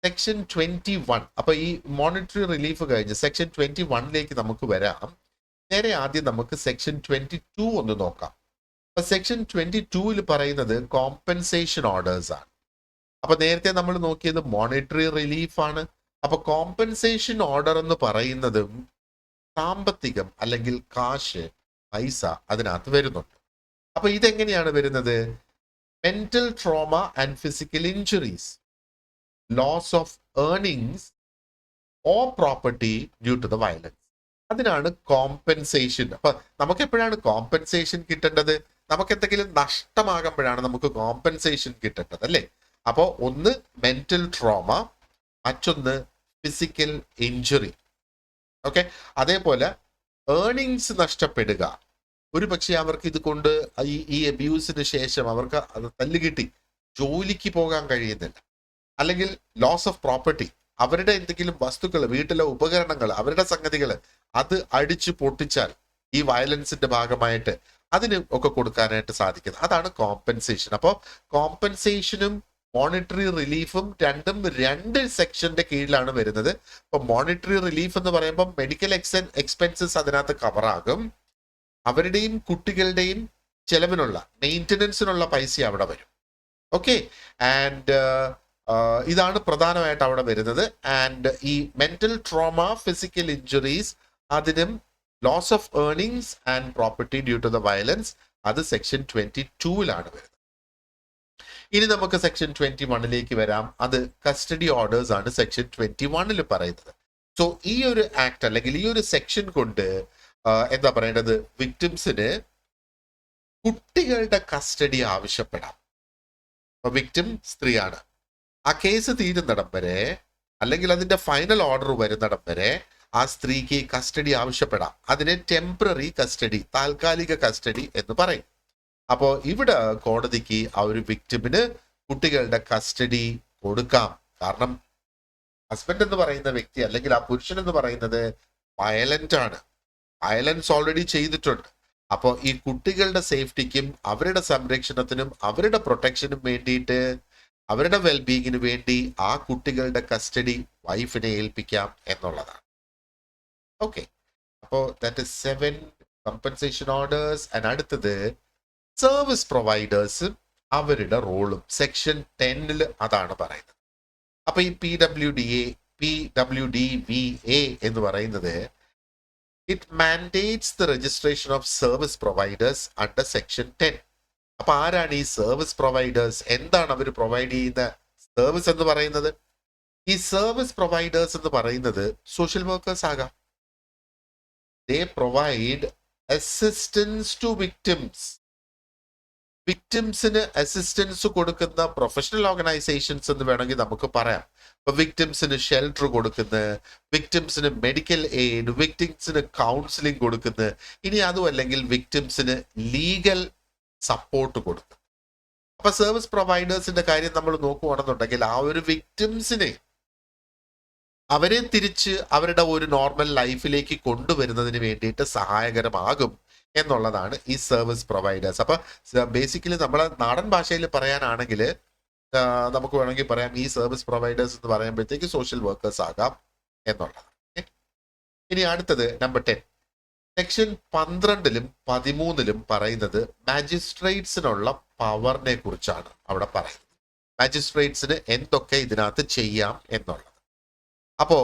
[SPEAKER 1] സെക്ഷൻ 21. അപ്പൊ ഈ മോണിറ്ററി റിലീഫ് കഴിഞ്ഞ് സെക്ഷൻ 21ലേക്ക് നമുക്ക് വരാം. നേരെ ആദ്യം നമുക്ക് സെക്ഷൻ 22 ഒന്ന് നോക്കാം. അപ്പൊ സെക്ഷൻ 22ൽ പറയുന്നത് കോമ്പൻസേഷൻ ഓർഡേഴ്സ് ആണ്. അപ്പൊ നേരത്തെ നമ്മൾ നോക്കിയത് മോണിറ്ററി റിലീഫ് ആണ്. അപ്പൊ കോമ്പൻസേഷൻ ഓർഡർ എന്ന് പറയുന്നതും സാമ്പത്തികം അല്ലെങ്കിൽ കാശ്, പൈസ അതിനകത്ത് വരുന്നുണ്ട്. അപ്പൊ ഇതെങ്ങനെയാണ് വരുന്നത്? Mental trauma and physical injuries, loss of earnings or property due to the violence, അതിനാണ് കോമ്പൻസേഷൻ. അപ്പൊ നമുക്ക് എപ്പോഴാണ് കോമ്പൻസേഷൻ കിട്ടേണ്ടത്? നമുക്ക് എന്തെങ്കിലും നഷ്ടമാകുമ്പോഴാണ് നമുക്ക് കോമ്പൻസേഷൻ കിട്ടേണ്ടത്, അല്ലേ? അപ്പോൾ ഒന്ന് മെന്റൽ ട്രോമ, മറ്റൊന്ന് ഫിസിക്കൽ ഇഞ്ചുറി. ഓക്കെ, അതേപോലെ ഏർണിങ്സ് നഷ്ടപ്പെടുക. ഒരു പക്ഷേ അവർക്ക് ഇത് കൊണ്ട് ഈ അബ്യൂസിന് ശേഷം അവർക്ക് അത് തല്ലുകിട്ടി ജോലിക്ക് പോകാൻ കഴിയുന്നില്ല. അല്ലെങ്കിൽ ലോസ് ഓഫ് പ്രോപ്പർട്ടി, അവരുടെ എന്തെങ്കിലും വസ്തുക്കൾ, വീട്ടിലെ ഉപകരണങ്ങൾ, അവരുടെ സംഗതികൾ അത് അടിച്ചു പൊട്ടിച്ചാൽ ഈ വയലൻസിന്റെ ഭാഗമായിട്ട് അതിന് ഒക്കെ കൊടുക്കാനായിട്ട് സാധിക്കുന്നത്, അതാണ് കോമ്പൻസേഷൻ. അപ്പോൾ കോമ്പൻസേഷനും മോണിറ്ററി റിലീഫും രണ്ടും രണ്ട് സെക്ഷന്റെ കീഴിലാണ് വരുന്നത്. അപ്പൊ മോണിറ്ററി റിലീഫ് എന്ന് പറയുമ്പോൾ മെഡിക്കൽ എക്സ്പെൻസസ് അതിനകത്ത് കവറാകും. അവരുടെയും കുട്ടികളുടെയും ചെലവിനുള്ള മെയിൻ്റനൻസിനുള്ള പൈസ അവിടെ വരും. ഓക്കെ, ആൻഡ് ഇതാണ് പ്രധാനമായിട്ട് അവിടെ വരുന്നത്. ആൻഡ് ഈ മെന്റൽ ട്രോമ, ഫിസിക്കൽ ഇഞ്ചുറീസ്, അതിനും loss of earnings and property due to the violence, അത് സെക്ഷൻ 22ലാണ് വരുന്നത്. ഇനി നമുക്ക് സെക്ഷൻ 21ലേക്ക് വരാം. അത് കസ്റ്റഡി ഓർഡേഴ്സ് ആണ് സെക്ഷൻ 21ൽ പറയുന്നത്. സോ ഈ ഒരു ആക്ട് അല്ലെങ്കിൽ ഈ ഒരു സെക്ഷൻ കൊണ്ട് എന്താ പറയേണ്ടത്, വിക്ടിംസിന് കുട്ടികളുടെ കസ്റ്റഡി ആവശ്യപ്പെടാം. അപ്പൊ വിക്ടിം സ്ത്രീയാണ്, ആ കേസ് തീരുന്നിടം വരെ അല്ലെങ്കിൽ അതിന്റെ ഫൈനൽ ഓർഡർ വരുന്നിടം വരെ ആ സ്ത്രീക്ക് കസ്റ്റഡി ആവശ്യപ്പെടാം. അതിനെ ടെമ്പററി കസ്റ്റഡി, താൽക്കാലിക കസ്റ്റഡി എന്ന് പറയും. അപ്പോ ഇവിടെ കോടതിക്ക് ആ ഒരു വിക്ടിമിന് കുട്ടികളുടെ കസ്റ്റഡി കൊടുക്കാം. കാരണം ഹസ്ബൻഡ് എന്ന് പറയുന്ന വ്യക്തി അല്ലെങ്കിൽ ആ പുരുഷൻ എന്ന് പറയുന്നത് വയലന്റ് ആണ്, വയലൻസ് ഓൾറെഡി ചെയ്തിട്ടുണ്ട്. അപ്പോൾ ഈ കുട്ടികളുടെ സേഫ്റ്റിക്കും അവരുടെ സംരക്ഷണത്തിനും അവരുടെ പ്രൊട്ടക്ഷനും വേണ്ടിയിട്ട്, അവരുടെ വെൽബീയിങ്ങിന് വേണ്ടി ആ കുട്ടികളുടെ കസ്റ്റഡി വൈഫിനെ ഏൽപ്പിക്കാം എന്നുള്ളതാണ്. ഓക്കെ, അപ്പോൾ that is 7 compensation orders. And അടുത്തത് സർവീസ് പ്രൊവൈഡേഴ്സ്, അവരുടെ റോളും സെക്ഷൻ 10ൽ അതാണ് പറയുന്നത്. അപ്പൊ ഈ PWDVA എന്ന് പറയുന്നത് it mandates the registration of service providers under section 10. അപ്പൊ ആരാണ് ഈ സർവീസ് പ്രൊവൈഡേഴ്സ്? എന്താണ് അവർ പ്രൊവൈഡ് ചെയ്യുന്ന സർവീസ് എന്ന് പറയുന്നത്? ഈ സർവീസ് പ്രൊവൈഡേഴ്സ് എന്ന് പറയുന്നത് സോഷ്യൽ വർക്കേഴ്സ് ആകാം. They provide assistance to victims. വിക്ടിംസിന് അസിസ്റ്റൻസ് കൊടുക്കുന്ന പ്രൊഫഷണൽ ഓർഗനൈസേഷൻസ് എന്ന് വേണമെങ്കിൽ നമുക്ക് പറയാം. ഇപ്പൊ വിക്ടിംസിന് ഷെൽട്ടർ കൊടുക്കുന്നത്, വിക്ടിംസിന് മെഡിക്കൽ എയ്ഡ്, വിക്ടിംസിന് കൗൺസിലിംഗ് കൊടുക്കുന്നത്, ഇനി അതും അല്ലെങ്കിൽ വിക്ടിംസിന് ലീഗൽ സപ്പോർട്ട് കൊടുക്കും. അപ്പൊ സർവീസ് പ്രൊവൈഡേഴ്സിന്റെ കാര്യം നമ്മൾ നോക്കുകയാണെന്നുണ്ടെങ്കിൽ ആ ഒരു വിക്ടിംസിനെ അവരെ തിരിച്ച് അവരുടെ ഒരു നോർമൽ ലൈഫിലേക്ക് കൊണ്ടുവരുന്നതിന് വേണ്ടിയിട്ട് സഹായകരമാകും എന്നുള്ളതാണ് ഈ സർവീസ് പ്രൊവൈഡേഴ്സ്. അപ്പൊ ബേസിക്കലി നമ്മളെ നാടൻ ഭാഷയിൽ പറയാനാണെങ്കിൽ നമുക്ക് വേണമെങ്കിൽ പറയാം ഈ സർവീസ് പ്രൊവൈഡേഴ്സ് എന്ന് പറയുമ്പോഴത്തേക്ക് സോഷ്യൽ വർക്കേഴ്സ് ആകാം എന്നുള്ളത്. ഇനി അടുത്തത് നമ്പർ 10. സെക്ഷൻ 12-ലും 13-ലും പറയുന്നത് മാജിസ്ട്രേറ്റ്സിനുള്ള പവറിനെ കുറിച്ചാണ് അവിടെ പറയുന്നത്. മാജിസ്ട്രേറ്റ്സിന് എന്തൊക്കെ ഇതിനകത്ത് ചെയ്യാം എന്നുള്ളത്. അപ്പോ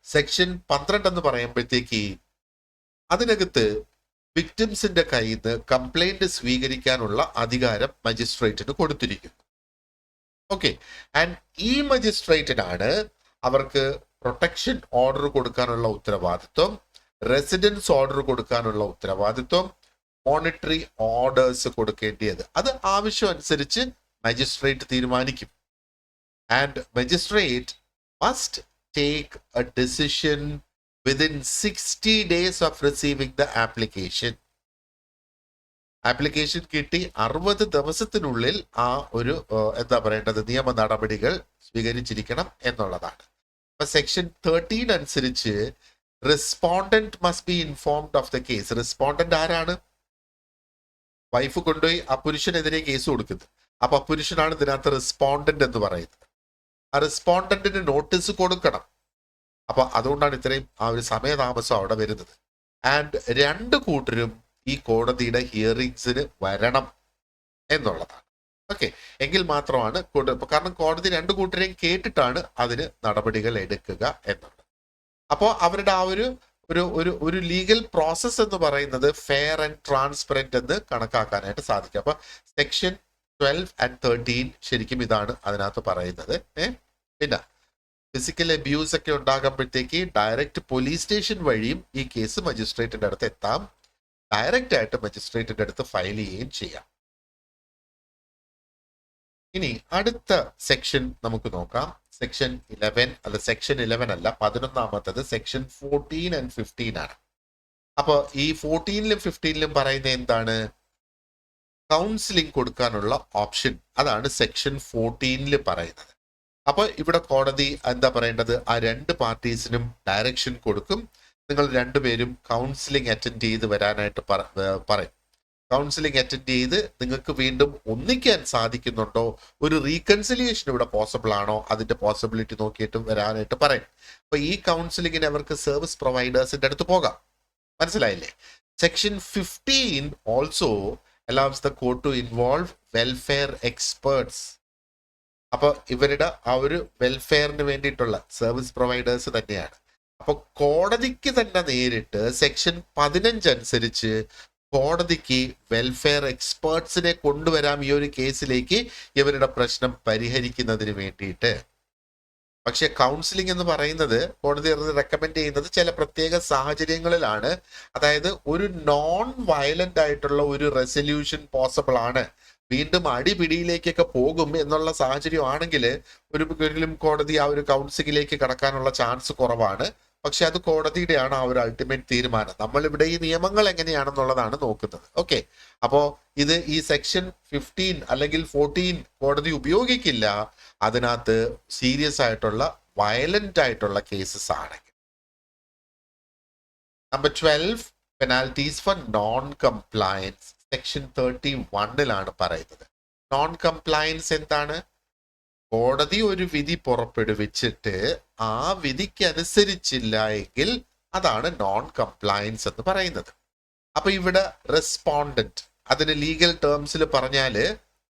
[SPEAKER 1] സെക്ഷൻ 12 എന്ന് പറയുമ്പോഴത്തേക്ക് അതിനകത്ത് വിക്ടിംസിന്റെ കയ്യിൽ നിന്ന് കംപ്ലൈന്റ് സ്വീകരിക്കാനുള്ള അധികാരം മജിസ്ട്രേറ്റിന് കൊടുത്തിരിക്കുന്നു. ഓക്കെ, ആൻഡ് ഈ മജിസ്ട്രേറ്റിനാണ് അവർക്ക് പ്രൊട്ടക്ഷൻ ഓർഡർ കൊടുക്കാനുള്ള ഉത്തരവാദിത്വം, റെസിഡൻസ് ഓർഡർ കൊടുക്കാനുള്ള ഉത്തരവാദിത്വം, മോണിറ്ററി ഓർഡേഴ്സ് കൊടുക്കേണ്ടത്. അത് ആവശ്യം അനുസരിച്ച് മജിസ്ട്രേറ്റ് തീരുമാനിക്കും. And magistrate must take a decision within 60 days of receiving the application. Application കിട്ടി 60 ദിവസത്തിനുള്ളിൽ ആ ഒരു എന്താ പറയേണ്ടത് നിയമ നടപടികൾ സ്വീകരിച്ചിരിക്കണം എന്നുള്ളതാണ്. അപ്പൊ സെക്ഷൻ 13 അനുസരിച്ച് respondent must be informed of the case. Respondent ആരാണ്? വൈഫ് കൊണ്ടുപോയി ആ പുരുഷനെതിരെ കേസ് കൊടുക്കുന്നത്. അപ്പൊ പുരുഷനാണ് ഇതിനകത്ത് റെസ്പോണ്ടന്റ് എന്ന് പറയുന്നത്. ആ റെസ്പോണ്ടന്റിന് നോട്ടീസ് കൊടുക്കണം. അപ്പൊ അതുകൊണ്ടാണ് ഇത്രയും ആ ഒരു സമയതാമസം അവിടെ വരുന്നത്. ആൻഡ് 2 കൂട്ടരും ഈ കോടതിയുടെ ഹിയറിങ്സിന് വരണം എന്നുള്ളതാണ്. ഓക്കെ, എങ്കിൽ മാത്രമാണ് കാരണം കോടതി 2 കൂട്ടരെയും കേട്ടിട്ടാണ് അതിന് നടപടികൾ എടുക്കുക എന്നുള്ളത്. അപ്പോൾ അവരുടെ ആ ഒരു ലീഗൽ പ്രോസസ് എന്ന് പറയുന്നത് ഫെയർ ആൻഡ് ട്രാൻസ്പെറന്റ് എന്ന് കണക്കാക്കാനായിട്ട് സാധിക്കും. അപ്പൊ സെക്ഷൻ 12 and 13 ശരിക്കും ഇതാണ് അതിനകത്ത് പറയുന്നത്. പിന്നെ ഫിസിക്കൽ അബ്യൂസ് ഒക്കെ ഉണ്ടാകുമ്പോഴത്തേക്ക് ഡയറക്റ്റ് പോലീസ് സ്റ്റേഷൻ വഴിയും ഈ കേസ് മജിസ്ട്രേറ്റിന്റെ അടുത്ത് എത്താം, ഡയറക്റ്റ് ആയിട്ട് മജിസ്ട്രേറ്റിന്റെ അടുത്ത് ഫയൽ ചെയ്യുകയും ചെയ്യാം. ഇനി അടുത്ത സെക്ഷൻ നമുക്ക് നോക്കാം. സെക്ഷൻ 11 സെക്ഷൻ 11 അല്ല, 11-ാമത്തത് സെക്ഷൻ 14 and 15 ആണ്. അപ്പൊ ഈ 14-ലും 15-ലും പറയുന്നത് എന്താണ്? കൗൺസിലിംഗ് കൊടുക്കാനുള്ള ഓപ്ഷൻ. അതാണ് സെക്ഷൻ 14-ൽ പറയുന്നത്. അപ്പൊ ഇവിടെ കോടതി എന്താ പറയേണ്ടത്? ആ 2 പാർട്ടീസിനും ഡയറക്ഷൻ കൊടുക്കും. നിങ്ങൾ 2 പേരും കൗൺസിലിംഗ് അറ്റൻഡ് ചെയ്ത് വരാനായിട്ട് പറയും. കൗൺസിലിംഗ് അറ്റൻഡ് ചെയ്ത് നിങ്ങൾക്ക് വീണ്ടും ഒന്നിക്കാൻ സാധിക്കുന്നുണ്ടോ, ഒരു റീകൺസിലിയേഷൻ ഇവിടെ പോസിബിൾ ആണോ, അതിന്റെ പോസിബിലിറ്റി നോക്കിയിട്ട് വരാനായിട്ട് പറയും. അപ്പൊ ഈ കൗൺസിലിങ്ങിന് അവർക്ക് സർവീസ് പ്രൊവൈഡേഴ്സിന്റെ അടുത്ത് പോകാം. മനസ്സിലായില്ലേ? Section 15 also allows the court to involve welfare experts. അപ്പൊ ഇവരുടെ ആ ഒരു വെൽഫെയറിന് വേണ്ടിയിട്ടുള്ള സർവീസ് പ്രൊവൈഡേഴ്സ് തന്നെയാണ്. അപ്പൊ കോടതിക്ക് തന്നെ നേരിട്ട് സെക്ഷൻ 15 അനുസരിച്ച് കോടതിക്ക് വെൽഫെയർ എക്സ്പേർട്സിനെ കൊണ്ടുവരാം ഈ ഒരു കേസിലേക്ക് ഇവരുടെ പ്രശ്നം പരിഹരിക്കുന്നതിന് വേണ്ടിയിട്ട്. പക്ഷെ കൗൺസിലിംഗ് എന്ന് പറയുന്നത് കോടതി റെക്കമെൻഡ് ചെയ്യുന്നത് ചില പ്രത്യേക സാഹചര്യങ്ങളിലാണ്. അതായത് ഒരു നോൺ വയലന്റ് ആയിട്ടുള്ള ഒരു റെസൊല്യൂഷൻ പോസിബിൾ ആണ്, വീണ്ടും അടിപിടിയിലേക്കൊക്കെ പോകും എന്നുള്ള സാഹചര്യം ആണെങ്കിൽ ഒരിക്കലും കോടതി ആ ഒരു കൗൺസിലിംഗിലേക്ക് കടക്കാനുള്ള ചാൻസ് കുറവാണ്. പക്ഷെ അത് കോടതിയുടെയാണ് ആ ഒരു അൾട്ടിമേറ്റ് തീരുമാനം. നമ്മളിവിടെ ഈ നിയമങ്ങൾ എങ്ങനെയാണെന്നുള്ളതാണ് നോക്കുന്നത്. ഓക്കെ, അപ്പോ ഇത് ഈ സെക്ഷൻ 15 അല്ലെങ്കിൽ 14 കോടതി ഉപയോഗിക്കില്ല അതിനകത്ത് സീരിയസ് ആയിട്ടുള്ള വയലന്റ് ആയിട്ടുള്ള കേസസ് ആണെങ്കിൽ. Number 12, penalties for non compliance. Section 31-ലാണ് പറയുന്നത്. നോൺ കംപ്ലയൻസ് എന്താണ്? കോടതി ഒരു വിധി പുറപ്പെടുവിച്ചിട്ട് ആ വിധിക്ക് അനുസരിച്ചില്ല എങ്കിൽ അതാണ് നോൺ കംപ്ലയൻസ് എന്ന് പറയുന്നത്. അപ്പൊ ഇവിടെ റെസ്പോണ്ടന്റ്, അതിന് ലീഗൽ ടേംസിൽ പറഞ്ഞാല്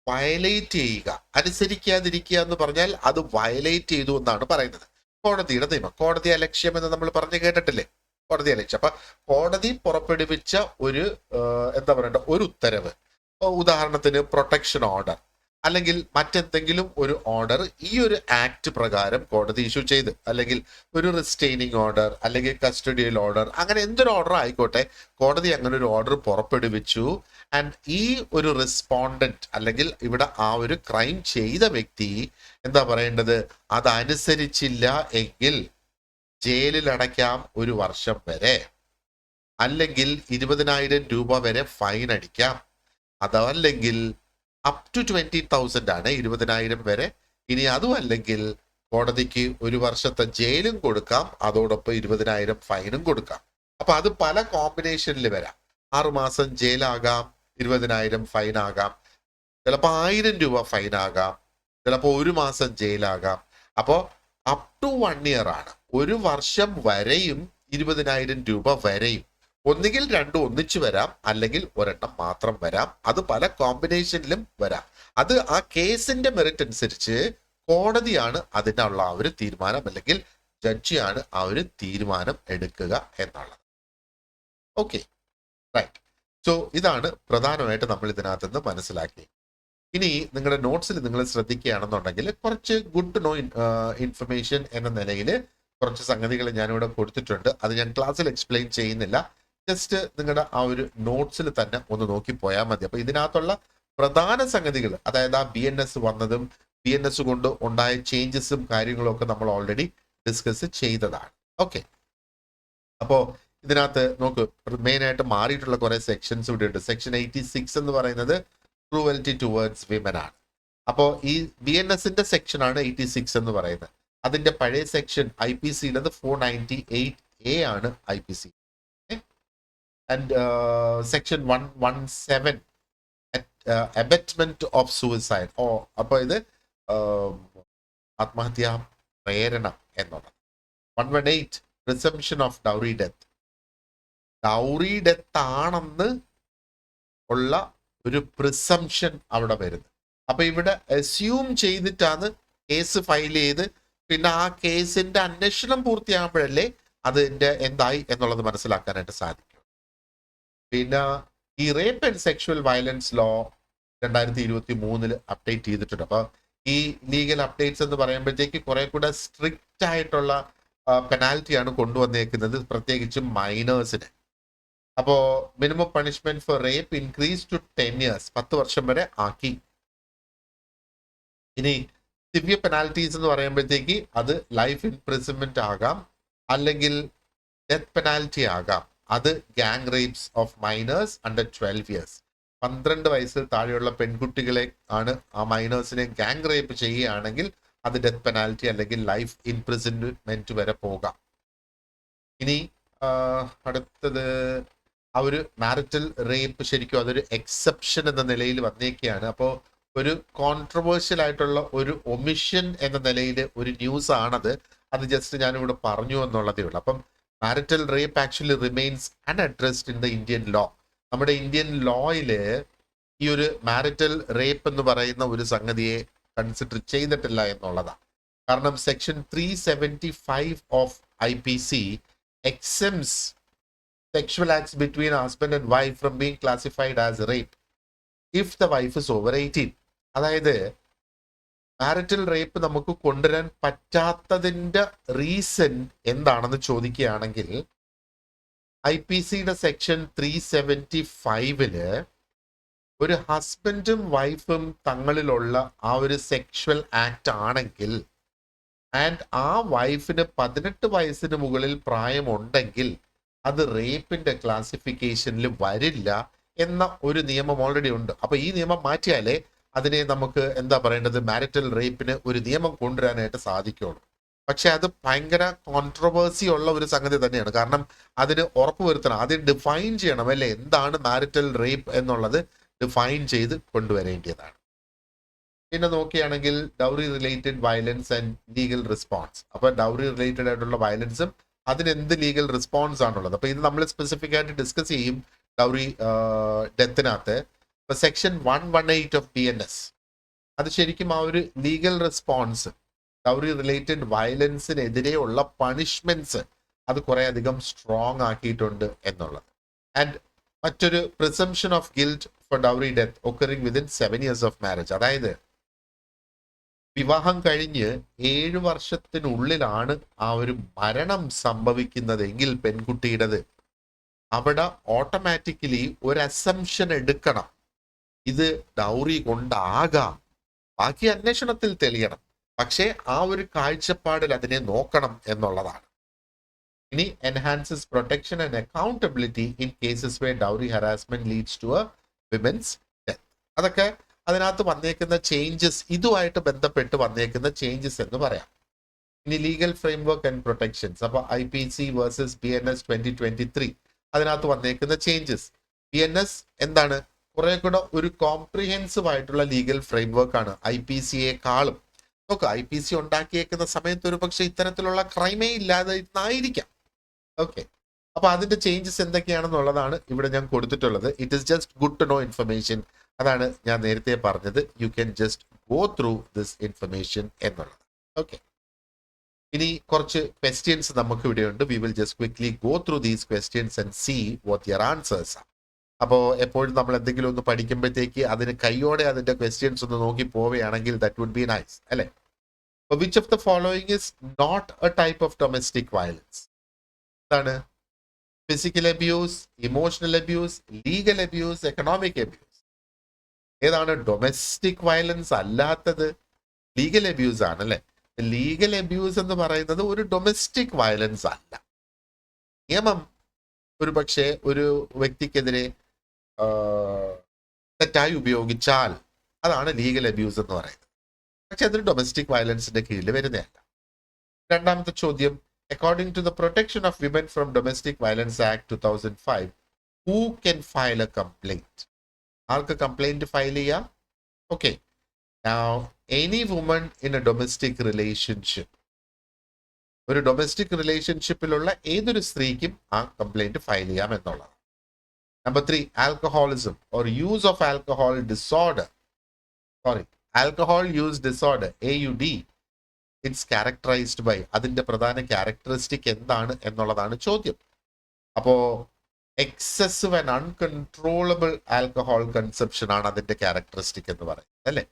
[SPEAKER 1] വയലേറ്റ് ചെയ്യുക, അനുസരിക്കാതിരിക്കുക എന്ന് പറഞ്ഞാൽ അത് വയലേറ്റ് ചെയ്തു എന്നാണ് പറയുന്നത്. കോടതിയുടെ നിയമം, കോടതി അലക്ഷ്യം എന്ന് നമ്മൾ പറഞ്ഞു കേട്ടിട്ടില്ലേ? കോടതി അലക്ഷ്യം. അപ്പൊ കോടതി പുറപ്പെടുവിച്ച ഒരു എന്താ പറയണ്ട ഒരു ഉത്തരവ്, ഉദാഹരണത്തിന് പ്രൊട്ടക്ഷൻ ഓർഡർ അല്ലെങ്കിൽ മറ്റെന്തെങ്കിലും ഒരു ഓർഡർ ഈ ഒരു ആക്ട് പ്രകാരം കോടതി ഇഷ്യൂ ചെയ്ത്, അല്ലെങ്കിൽ ഒരു റിസ്റ്റെയിനിങ് ഓർഡർ അല്ലെങ്കിൽ കസ്റ്റഡിയൽ ഓർഡർ, അങ്ങനെ എന്തൊരു ഓർഡർ ആയിക്കോട്ടെ, കോടതി അങ്ങനെ ഒരു ഓർഡർ പുറപ്പെടുവിച്ചു. ആൻഡ് ഈ ഒരു റെസ്പോണ്ടന്റ് അല്ലെങ്കിൽ ഇവിടെ ആ ഒരു ക്രൈം ചെയ്ത വ്യക്തി എന്താ പറയേണ്ടത്? അതനുസരിച്ചില്ല എങ്കിൽ ജയിലിൽ അടയ്ക്കാം 1 വർഷം വരെ, അല്ലെങ്കിൽ 20,000 രൂപ വരെ ഫൈൻ അടിക്കാം. അതല്ലെങ്കിൽ അപ് ടു 20,000 ആണ്, 20,000 വരെ. ഇനി അതും അല്ലെങ്കിൽ കോടതിക്ക് 1 വർഷത്തെ ജയിലും കൊടുക്കാം, അതോടൊപ്പം 20,000 ഫൈനും കൊടുക്കാം. അപ്പൊ അത് പല കോമ്പിനേഷനിൽ വരാം. 6 മാസം ജയിലാകാം, 20,000 ഫൈൻ ആകാം, ചിലപ്പോൾ 1000 രൂപ ഫൈൻ ആകാം, ചിലപ്പോൾ 1 മാസം ജയിലാകാം. അപ്പോൾ അപ് ടു 1 ഇയർ ആണ്. 1 വർഷം വരെയും 20,000 രൂപ വരെയും. ഒന്നുകിൽ രണ്ടും ഒന്നിച്ചു വരാം, അല്ലെങ്കിൽ ഒരെണ്ണം മാത്രം വരാം. അത് പല കോമ്പിനേഷനിലും വരാം. അത് ആ കേസിന്റെ മെറിറ്റ് അനുസരിച്ച് കോടതിയാണ് അതിനുള്ള ആ ഒരു തീരുമാനം, അല്ലെങ്കിൽ ജഡ്ജിയാണ് ആ ഒരു തീരുമാനം എടുക്കുക എന്നുള്ളത്. Okay, right. സോ ഇതാണ് പ്രധാനമായിട്ട് നമ്മൾ ഇതിനകത്ത് നിന്ന് മനസ്സിലാക്കി. ഇനി നിങ്ങളുടെ നോട്ട്സിൽ നിങ്ങൾ ശ്രദ്ധിക്കുകയാണെന്നുണ്ടെങ്കിൽ കുറച്ച് ഗുഡ് ടു നോ ഇൻഫർമേഷൻ എന്ന നിലയിൽ കുറച്ച് സംഗതികൾ ഞാനിവിടെ കൊടുത്തിട്ടുണ്ട്. അത് ഞാൻ ക്ലാസ്സിൽ എക്സ്പ്ലെയിൻ ചെയ്യുന്നില്ല. ജസ്റ്റ് നിങ്ങളുടെ ആ ഒരു നോട്ട്സിൽ തന്നെ ഒന്ന് നോക്കി പോയാൽ മതി. അപ്പൊ ഇതിനകത്തുള്ള പ്രധാന സംഗതികൾ, അതായത് ആ BNS വന്നതും BNS കൊണ്ട് ഉണ്ടായ ചേഞ്ചസും കാര്യങ്ങളും ഒക്കെ നമ്മൾ ഓൾറെഡി ഡിസ്കസ് ചെയ്തതാണ്. ഓക്കെ, അപ്പോ ഇതിനകത്ത് നോക്ക്, മെയിൻ ആയിട്ട് മാറിയിട്ടുള്ള കുറെ സെക്ഷൻസ് ഇവിടെ ഉണ്ട്. സെക്ഷൻ 86 എന്ന് പറയുന്നത് ക്രൂവൽറ്റി ടുവേർഡ്സ് വിമൻ ആണ്. അപ്പോൾ ഈ BNSന്റെ സെക്ഷൻ ആണ് 86 എന്ന് പറയുന്നത്. അതിന്റെ പഴയ സെക്ഷൻ IPCയുടേത് 498A ആണ് IPC. And section 117 abetment of suicide. അപ്പോൾ ഇത് ആത്മഹത്യാ പ്രേരണ എന്നുള്ളത്. 118 presumption of dowry death. Dowry death ആണെന്ന് ഉള്ള ഒരു പ്രിസംപ്ഷൻ അവിടെ വരുന്നത്. അപ്പൊ ഇവിടെ അസ്യൂം ചെയ്തിട്ടാണ് കേസ് ഫയൽ ചെയ്ത്, പിന്നെ ആ കേസിന്റെ അന്വേഷണം പൂർത്തിയാകുമ്പോഴല്ലേ അതിന്റെ എന്തായി എന്നുള്ളത് മനസ്സിലാക്കാനായിട്ട് സാധിക്കും. പിന്നെ ഈ rape and sexual violence law 2023 update ചെയ്തിട്ടുണ്ട്. അപ്പൊ ഈ ലീഗൽ അപ്ഡേറ്റ്സ് എന്ന് പറയുമ്പോഴത്തേക്ക് കുറെ കൂടെ സ്ട്രിക്റ്റ് ആയിട്ടുള്ള പെനാൽറ്റിയാണ് കൊണ്ടുവന്നേക്കുന്നത്, പ്രത്യേകിച്ചും മൈനേഴ്സിന്. അപ്പോ minimum punishment for rape increase to 10 years, 10 വർഷം വരെ ആക്കി. ഇനി സിവിയർ പെനാൽറ്റീസ് എന്ന് പറയുമ്പോഴത്തേക്ക് അത് ലൈഫ് ഇംപ്രിസൺമെന്റ് ആകാം, അല്ലെങ്കിൽ ഡെത്ത് പെനാൽറ്റി ആകാം. അത് gang rapes of minors under 12 years, 12 വയസ്സിൽ താഴെയുള്ള പെൺകുട്ടികളെ ആണ് ആ മൈനേഴ്സിനെ ഗാങ് റേപ്പ് ചെയ്യുകയാണെങ്കിൽ അത് ഡെത്ത് പെനാൽറ്റി അല്ലെങ്കിൽ ലൈഫ് ഇംപ്രിസൺമെന്റ് വരെ പോകാം. ഇനി അടുത്തത് ആ ഒരു മാരിറ്റൽ റേപ്പ്, ശരിക്കും അതൊരു എക്സെപ്ഷൻ എന്ന നിലയിൽ വന്നേക്കുകയാണ്. അപ്പോൾ ഒരു കോൺട്രവേഴ്ഷ്യൽ ആയിട്ടുള്ള ഒരു ഒമിഷൻ എന്ന നിലയിൽ ഒരു ന്യൂസ് ആണത്. അത് ജസ്റ്റ് ഞാനിവിടെ പറഞ്ഞു എന്നുള്ളതേ ഉള്ളൂ. അപ്പം marital rape actually remains unaddressed in the Indian law. നമ്മുടെ ഇന്ത്യൻ ലോയില് ഈ ഒരു മാരിറ്റൽ റേപ്പ് എന്ന് പറയുന്ന ഒരു സംഗതിയെ കൺസിഡർ ചെയ്തിട്ടില്ല എന്നുള്ളതാണ്. കാരണം section 375 of IPC exempts sexual acts between husband and wife from being classified as rape if the wife is over 18. അതായത് മാരിറ്റൽ റേപ്പ് നമുക്ക് കൊണ്ടുവരാൻ പറ്റാത്തതിന്റെ റീസൺ എന്താണെന്ന് ചോദിക്കുകയാണെങ്കിൽ IPCയുടെ സെക്ഷൻ 375 ഒരു ഹസ്ബൻഡും വൈഫും തങ്ങളിലുള്ള ആ ഒരു സെക്ഷൽ ആക്ട് ആണെങ്കിൽ ആൻഡ് ആ വൈഫിന് 18 വയസ്സിന് മുകളിൽ പ്രായമുണ്ടെങ്കിൽ അത് റേപ്പിന്റെ ക്ലാസിഫിക്കേഷനിൽ വരില്ല എന്ന ഒരു നിയമം ഓൾറെഡി ഉണ്ട്. അപ്പൊ ഈ നിയമം മാറ്റിയാലേ അതിനെ നമുക്ക് എന്താ പറയേണ്ടത്, മാരിറ്റൽ റേപ്പിന് ഒരു നിയമം കൊണ്ടുവരാനായിട്ട് സാധിക്കുള്ളൂ. പക്ഷെ അത് ഭയങ്കര കോൺട്രവേഴ്സി ഉള്ള ഒരു സംഗതി തന്നെയാണ്. കാരണം അതിന് ഉറപ്പുവരുത്തണം, ആദ്യം ഡിഫൈൻ ചെയ്യണം അല്ലേ, എന്താണ് മാരിറ്റൽ റേപ്പ് എന്നുള്ളത് ഡിഫൈൻ ചെയ്ത് കൊണ്ടുവരേണ്ടതാണ്. പിന്നെ നോക്കുകയാണെങ്കിൽ dowry related violence and legal response. അപ്പൊ ഡൗറി റിലേറ്റഡ് ആയിട്ടുള്ള വയലൻസും അതിനെന്ത് ലീഗൽ റെസ്പോൺസ് ആണുള്ളത്. അപ്പൊ ഇത് നമ്മൾ സ്പെസിഫിക് ആയിട്ട് ഡിസ്കസ് ചെയ്യും ഡൗറി ഡെത്തിനകത്ത്. ഇപ്പൊ സെക്ഷൻ 118 ഓഫ് BNS അത് ശരിക്കും ആ ഒരു ലീഗൽ റെസ്പോൺസ്, ഡൗറി റിലേറ്റഡ് വയലൻസിനെതിരെയുള്ള പണിഷ്മെന്റ്സ് അത് കുറെ അധികം സ്ട്രോങ് ആക്കിയിട്ടുണ്ട് എന്നുള്ളത്. ആൻഡ് മറ്റൊരു presumption of guilt for dowry death occurring within 7 years of marriage. അതായത് വിവാഹം കഴിഞ്ഞ് 7 വർഷത്തിനുള്ളിലാണ് ആ ഒരു മരണം സംഭവിക്കുന്നതെങ്കിൽ പെൺകുട്ടിയുടേത്, അവിടെ ഓട്ടോമാറ്റിക്കലി ഒരു അസംഷൻ എടുക്കണം, ഇത് ഡൗറി കൊണ്ടാകാം, ബാക്കി അന്വേഷണത്തിൽ തെളിയണം, പക്ഷേ ആ ഒരു കാഴ്ചപ്പാടിൽ അതിനെ നോക്കണം എന്നുള്ളതാണ്. ഇനി enhances protection and accountability in cases where dowry harassment leads to a women's death. അതൊക്കെ അതിനകത്ത് വന്നേക്കുന്ന ചേഞ്ചസ്, ഇതുമായിട്ട് ബന്ധപ്പെട്ട് വന്നേക്കുന്ന ചേഞ്ചസ് എന്ന് പറയാം. ഇനി ലീഗൽ ഫ്രെയിംവർക്ക് ആൻഡ് പ്രൊട്ടക്ഷൻസ്, അപ്പൊ IPC വേഴ്സസ് BNS 2023 അതിനകത്ത് വന്നേക്കുന്ന ചേഞ്ചസ്. BNS എന്താണ്, കുറെ കൂടെ ഒരു കോംപ്രിഹെൻസീവ് ആയിട്ടുള്ള ലീഗൽ ഫ്രെയിംവർക്ക് ആണ് IPCയെക്കാളും. നോക്കുക, IPC ഉണ്ടാക്കിയേക്കുന്ന സമയത്ത് ഒരു പക്ഷെ ഇത്തരത്തിലുള്ള ക്രൈമേ ഇല്ലാതെ ആയിരിക്കാം. ഓക്കെ, അപ്പൊ അതിന്റെ ചേഞ്ചസ് എന്തൊക്കെയാണെന്നുള്ളതാണ് ഇവിടെ ഞാൻ കൊടുത്തിട്ടുള്ളത്. It is just good to know information. അതാണ് ഞാൻ നേരത്തെ പറഞ്ഞത്, you can just go through this information എന്നുള്ളത്. ഓക്കെ, ഇനി കുറച്ച് ക്വസ്റ്റ്യൻസ് നമുക്ക് ഇവിടെ ഉണ്ട്. We will just quickly go through these questions and see what your answers are. അപ്പോൾ എപ്പോഴും നമ്മൾ എന്തെങ്കിലും ഒന്ന് പഠിക്കുമ്പോഴത്തേക്ക് അതിന് കൈയോടെ അതിന്റെ ക്വസ്റ്റ്യൻസ് ഒന്ന് നോക്കി പോവുകയാണെങ്കിൽ ദാറ്റ് വുഡ് ബി നൈസ്, അല്ലേ? Which of the following is not a type of domestic violence? എന്താണ്? Physical abuse, emotional abuse, legal abuse, economic abuse. ഏതാണ് ഡൊമസ്റ്റിക് വയലൻസ് അല്ലാത്തത്? ലീഗൽ അബ്യൂസ് ആണ്, അല്ലെ? ലീഗൽ അബ്യൂസ് എന്ന് പറയുന്നത് ഒരു ഡൊമസ്റ്റിക് വയലൻസ് അല്ല. നിയമം ഒരു പക്ഷേ ഒരു വ്യക്തിക്കെതിരെ തെറ്റായി ഉപയോഗിച്ചാൽ അതാണ് ലീഗൽ അബ്യൂസ് എന്ന് പറയുന്നത്. പക്ഷെ അതൊരു ഡൊമസ്റ്റിക് വയലൻസിന്റെ കീഴിൽ വരുന്നതല്ല. രണ്ടാമത്തെ ചോദ്യം, according to the Protection of Women from Domestic Violence Act 2005, who can file a complaint? ആർക്ക് കംപ്ലൈന്റ് ഫയൽ ചെയ്യാം? Okay, now any woman in a domestic relationship, ഒരു ഡൊമസ്റ്റിക് റിലേഷൻഷിപ്പിലുള്ള ഏതൊരു സ്ത്രീക്കും ആ കംപ്ലൈന്റ് ഫയൽ ചെയ്യാം എന്നുള്ളതാണ്. Number 3, alcoholism or use of alcohol disorder, alcohol use disorder, AUD, it's characterised by, അതിന്റെ പ്രധാന ക്യാരക്ടറിസ്റ്റിക് എന്താണ് എന്നുള്ളതാണ് ചോദ്യം. അപ്പോ excessive and uncontrollable alcohol consumption ആണ് അതിന്റെ ക്യാരക്ടറിസ്റ്റിക് എന്ന് പറയുന്നത്, അല്ലേ?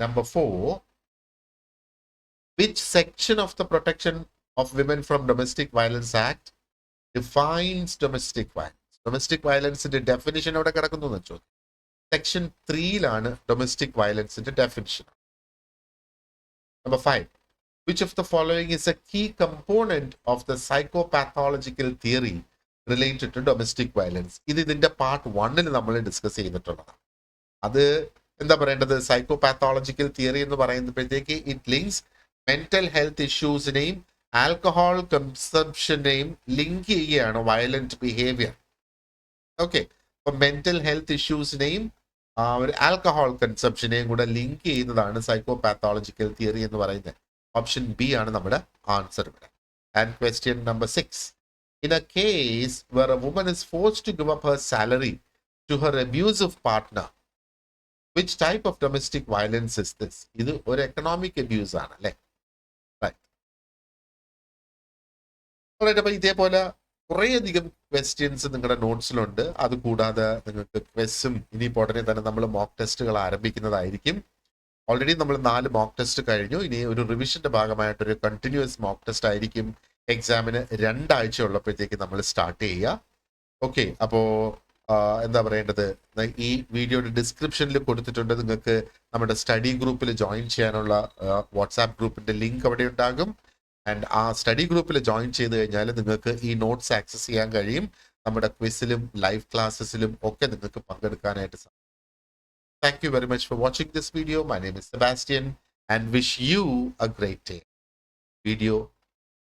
[SPEAKER 1] Number 4, which section of the protection of women from domestic violence act defines domestic violence? Domestic വയലൻസിന്റെ ഡെഫിനിഷൻ എവിടെ കിടക്കുന്നു എന്ന് ചോദ്യം. സെക്ഷൻ 3ലാണ് ഡൊമസ്റ്റിക് വയലൻസിന്റെ definition. Number 5, which of the following is a key component of the psychopathological theory related to domestic violence? ഇത് ഇതിന്റെ part 1 നമ്മൾ ഡിസ്കസ് ചെയ്തിട്ടുള്ളതാണ്. അത് എന്താ പറയേണ്ടത്? സൈക്കോപാത്തോളജിക്കൽ തിയറി എന്ന് പറയുമ്പോഴത്തേക്ക് ഇറ്റ് ലിങ്ക്സ് മെന്റൽ ഹെൽത്ത് ഇഷ്യൂസിനെയും ആൽക്കഹോൾ കൺസംപ്ഷനെയും ലിങ്ക് ചെയ്യുകയാണ് വയലന്റ് ബിഹേവിയർ. ഓക്കെ, അപ്പൊ മെന്റൽ ഹെൽത്ത് ഇഷ്യൂസിനെയും ഒരു ആൽക്കഹോൾ കൺസംപ്ഷനെയും കൂടെ ലിങ്ക് ചെയ്യുന്നതാണ് സൈക്കോപാത്തോളജിക്കൽ തിയറി എന്ന് പറയുന്നത്. ഓപ്ഷൻ ബി ആണ് നമ്മുടെ ആൻസർ ഇവിടെ. And question number 6, in a case where a woman is forced to give up her salary to her abusive partner, which type of domestic violence is this? ഇത് ഒരു economic abuse ആണ്, അല്ലേ? Right. അപ്പൊ ഇതേപോലെ കുറേയധികം questions നിങ്ങളുടെ നോട്ട്സിലുണ്ട്. അതുകൂടാതെ നിങ്ങൾക്ക് ക്വസ്സും ഇനിയിപ്പോൾ ഉടനെ തന്നെ നമ്മൾ മോക്ക് ടെസ്റ്റുകൾ ആരംഭിക്കുന്നതായിരിക്കും. ഓൾറെഡി നമ്മൾ 4 മോക്ക് ടെസ്റ്റ് കഴിഞ്ഞു. ഇനി ഒരു റിവിഷന്റെ ഭാഗമായിട്ടൊരു കണ്ടിന്യൂസ് മോക്ക് ടെസ്റ്റ് ആയിരിക്കും എക്സാമിന് 2 ആഴ്ച ഉള്ളപ്പോഴത്തേക്ക് നമ്മൾ സ്റ്റാർട്ട് ചെയ്യുക. ഓക്കെ, അപ്പോൾ എന്താ പറയേണ്ടത്, ഈ വീഡിയോയുടെ ഡിസ്ക്രിപ്ഷനിൽ കൊടുത്തിട്ടുണ്ട്. നിങ്ങൾക്ക് നമ്മുടെ സ്റ്റഡി ഗ്രൂപ്പിൽ ജോയിൻ ചെയ്യാനുള്ള വാട്സാപ്പ് ഗ്രൂപ്പിന്റെ ലിങ്ക് അവിടെ ഉണ്ടാകും. ആൻഡ് ആ സ്റ്റഡി ഗ്രൂപ്പിൽ ജോയിൻ ചെയ്ത് കഴിഞ്ഞാൽ നിങ്ങൾക്ക് ഈ നോട്ട്സ് ആക്സസ് ചെയ്യാൻ കഴിയും. നമ്മുടെ ക്വിസിലും ലൈവ് ക്ലാസ്സസിലും ഒക്കെ നിങ്ങൾക്ക് പങ്കെടുക്കാനായിട്ട് സാധിക്കും. Thank you very much for watching this video. My name is Sebastian and wish you A great day. Video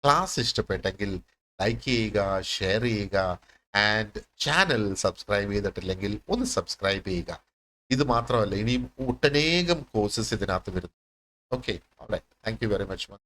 [SPEAKER 1] class ഇഷ്ടപ്പെട്ടെങ്കിൽ ലൈക്ക് ചെയ്യുക, ഷെയർ ചെയ്യുക, ആൻഡ് ചാനൽ സബ്സ്ക്രൈബ് ചെയ്തിട്ടില്ലെങ്കിൽ ഒന്ന് സബ്സ്ക്രൈബ് ചെയ്യുക. ഇത് മാത്രമല്ല, ഇനിയും ഒട്ടനേകം കോഴ്സസ് ഇതിനകത്ത് വരുന്നു. Okay, thank you very much.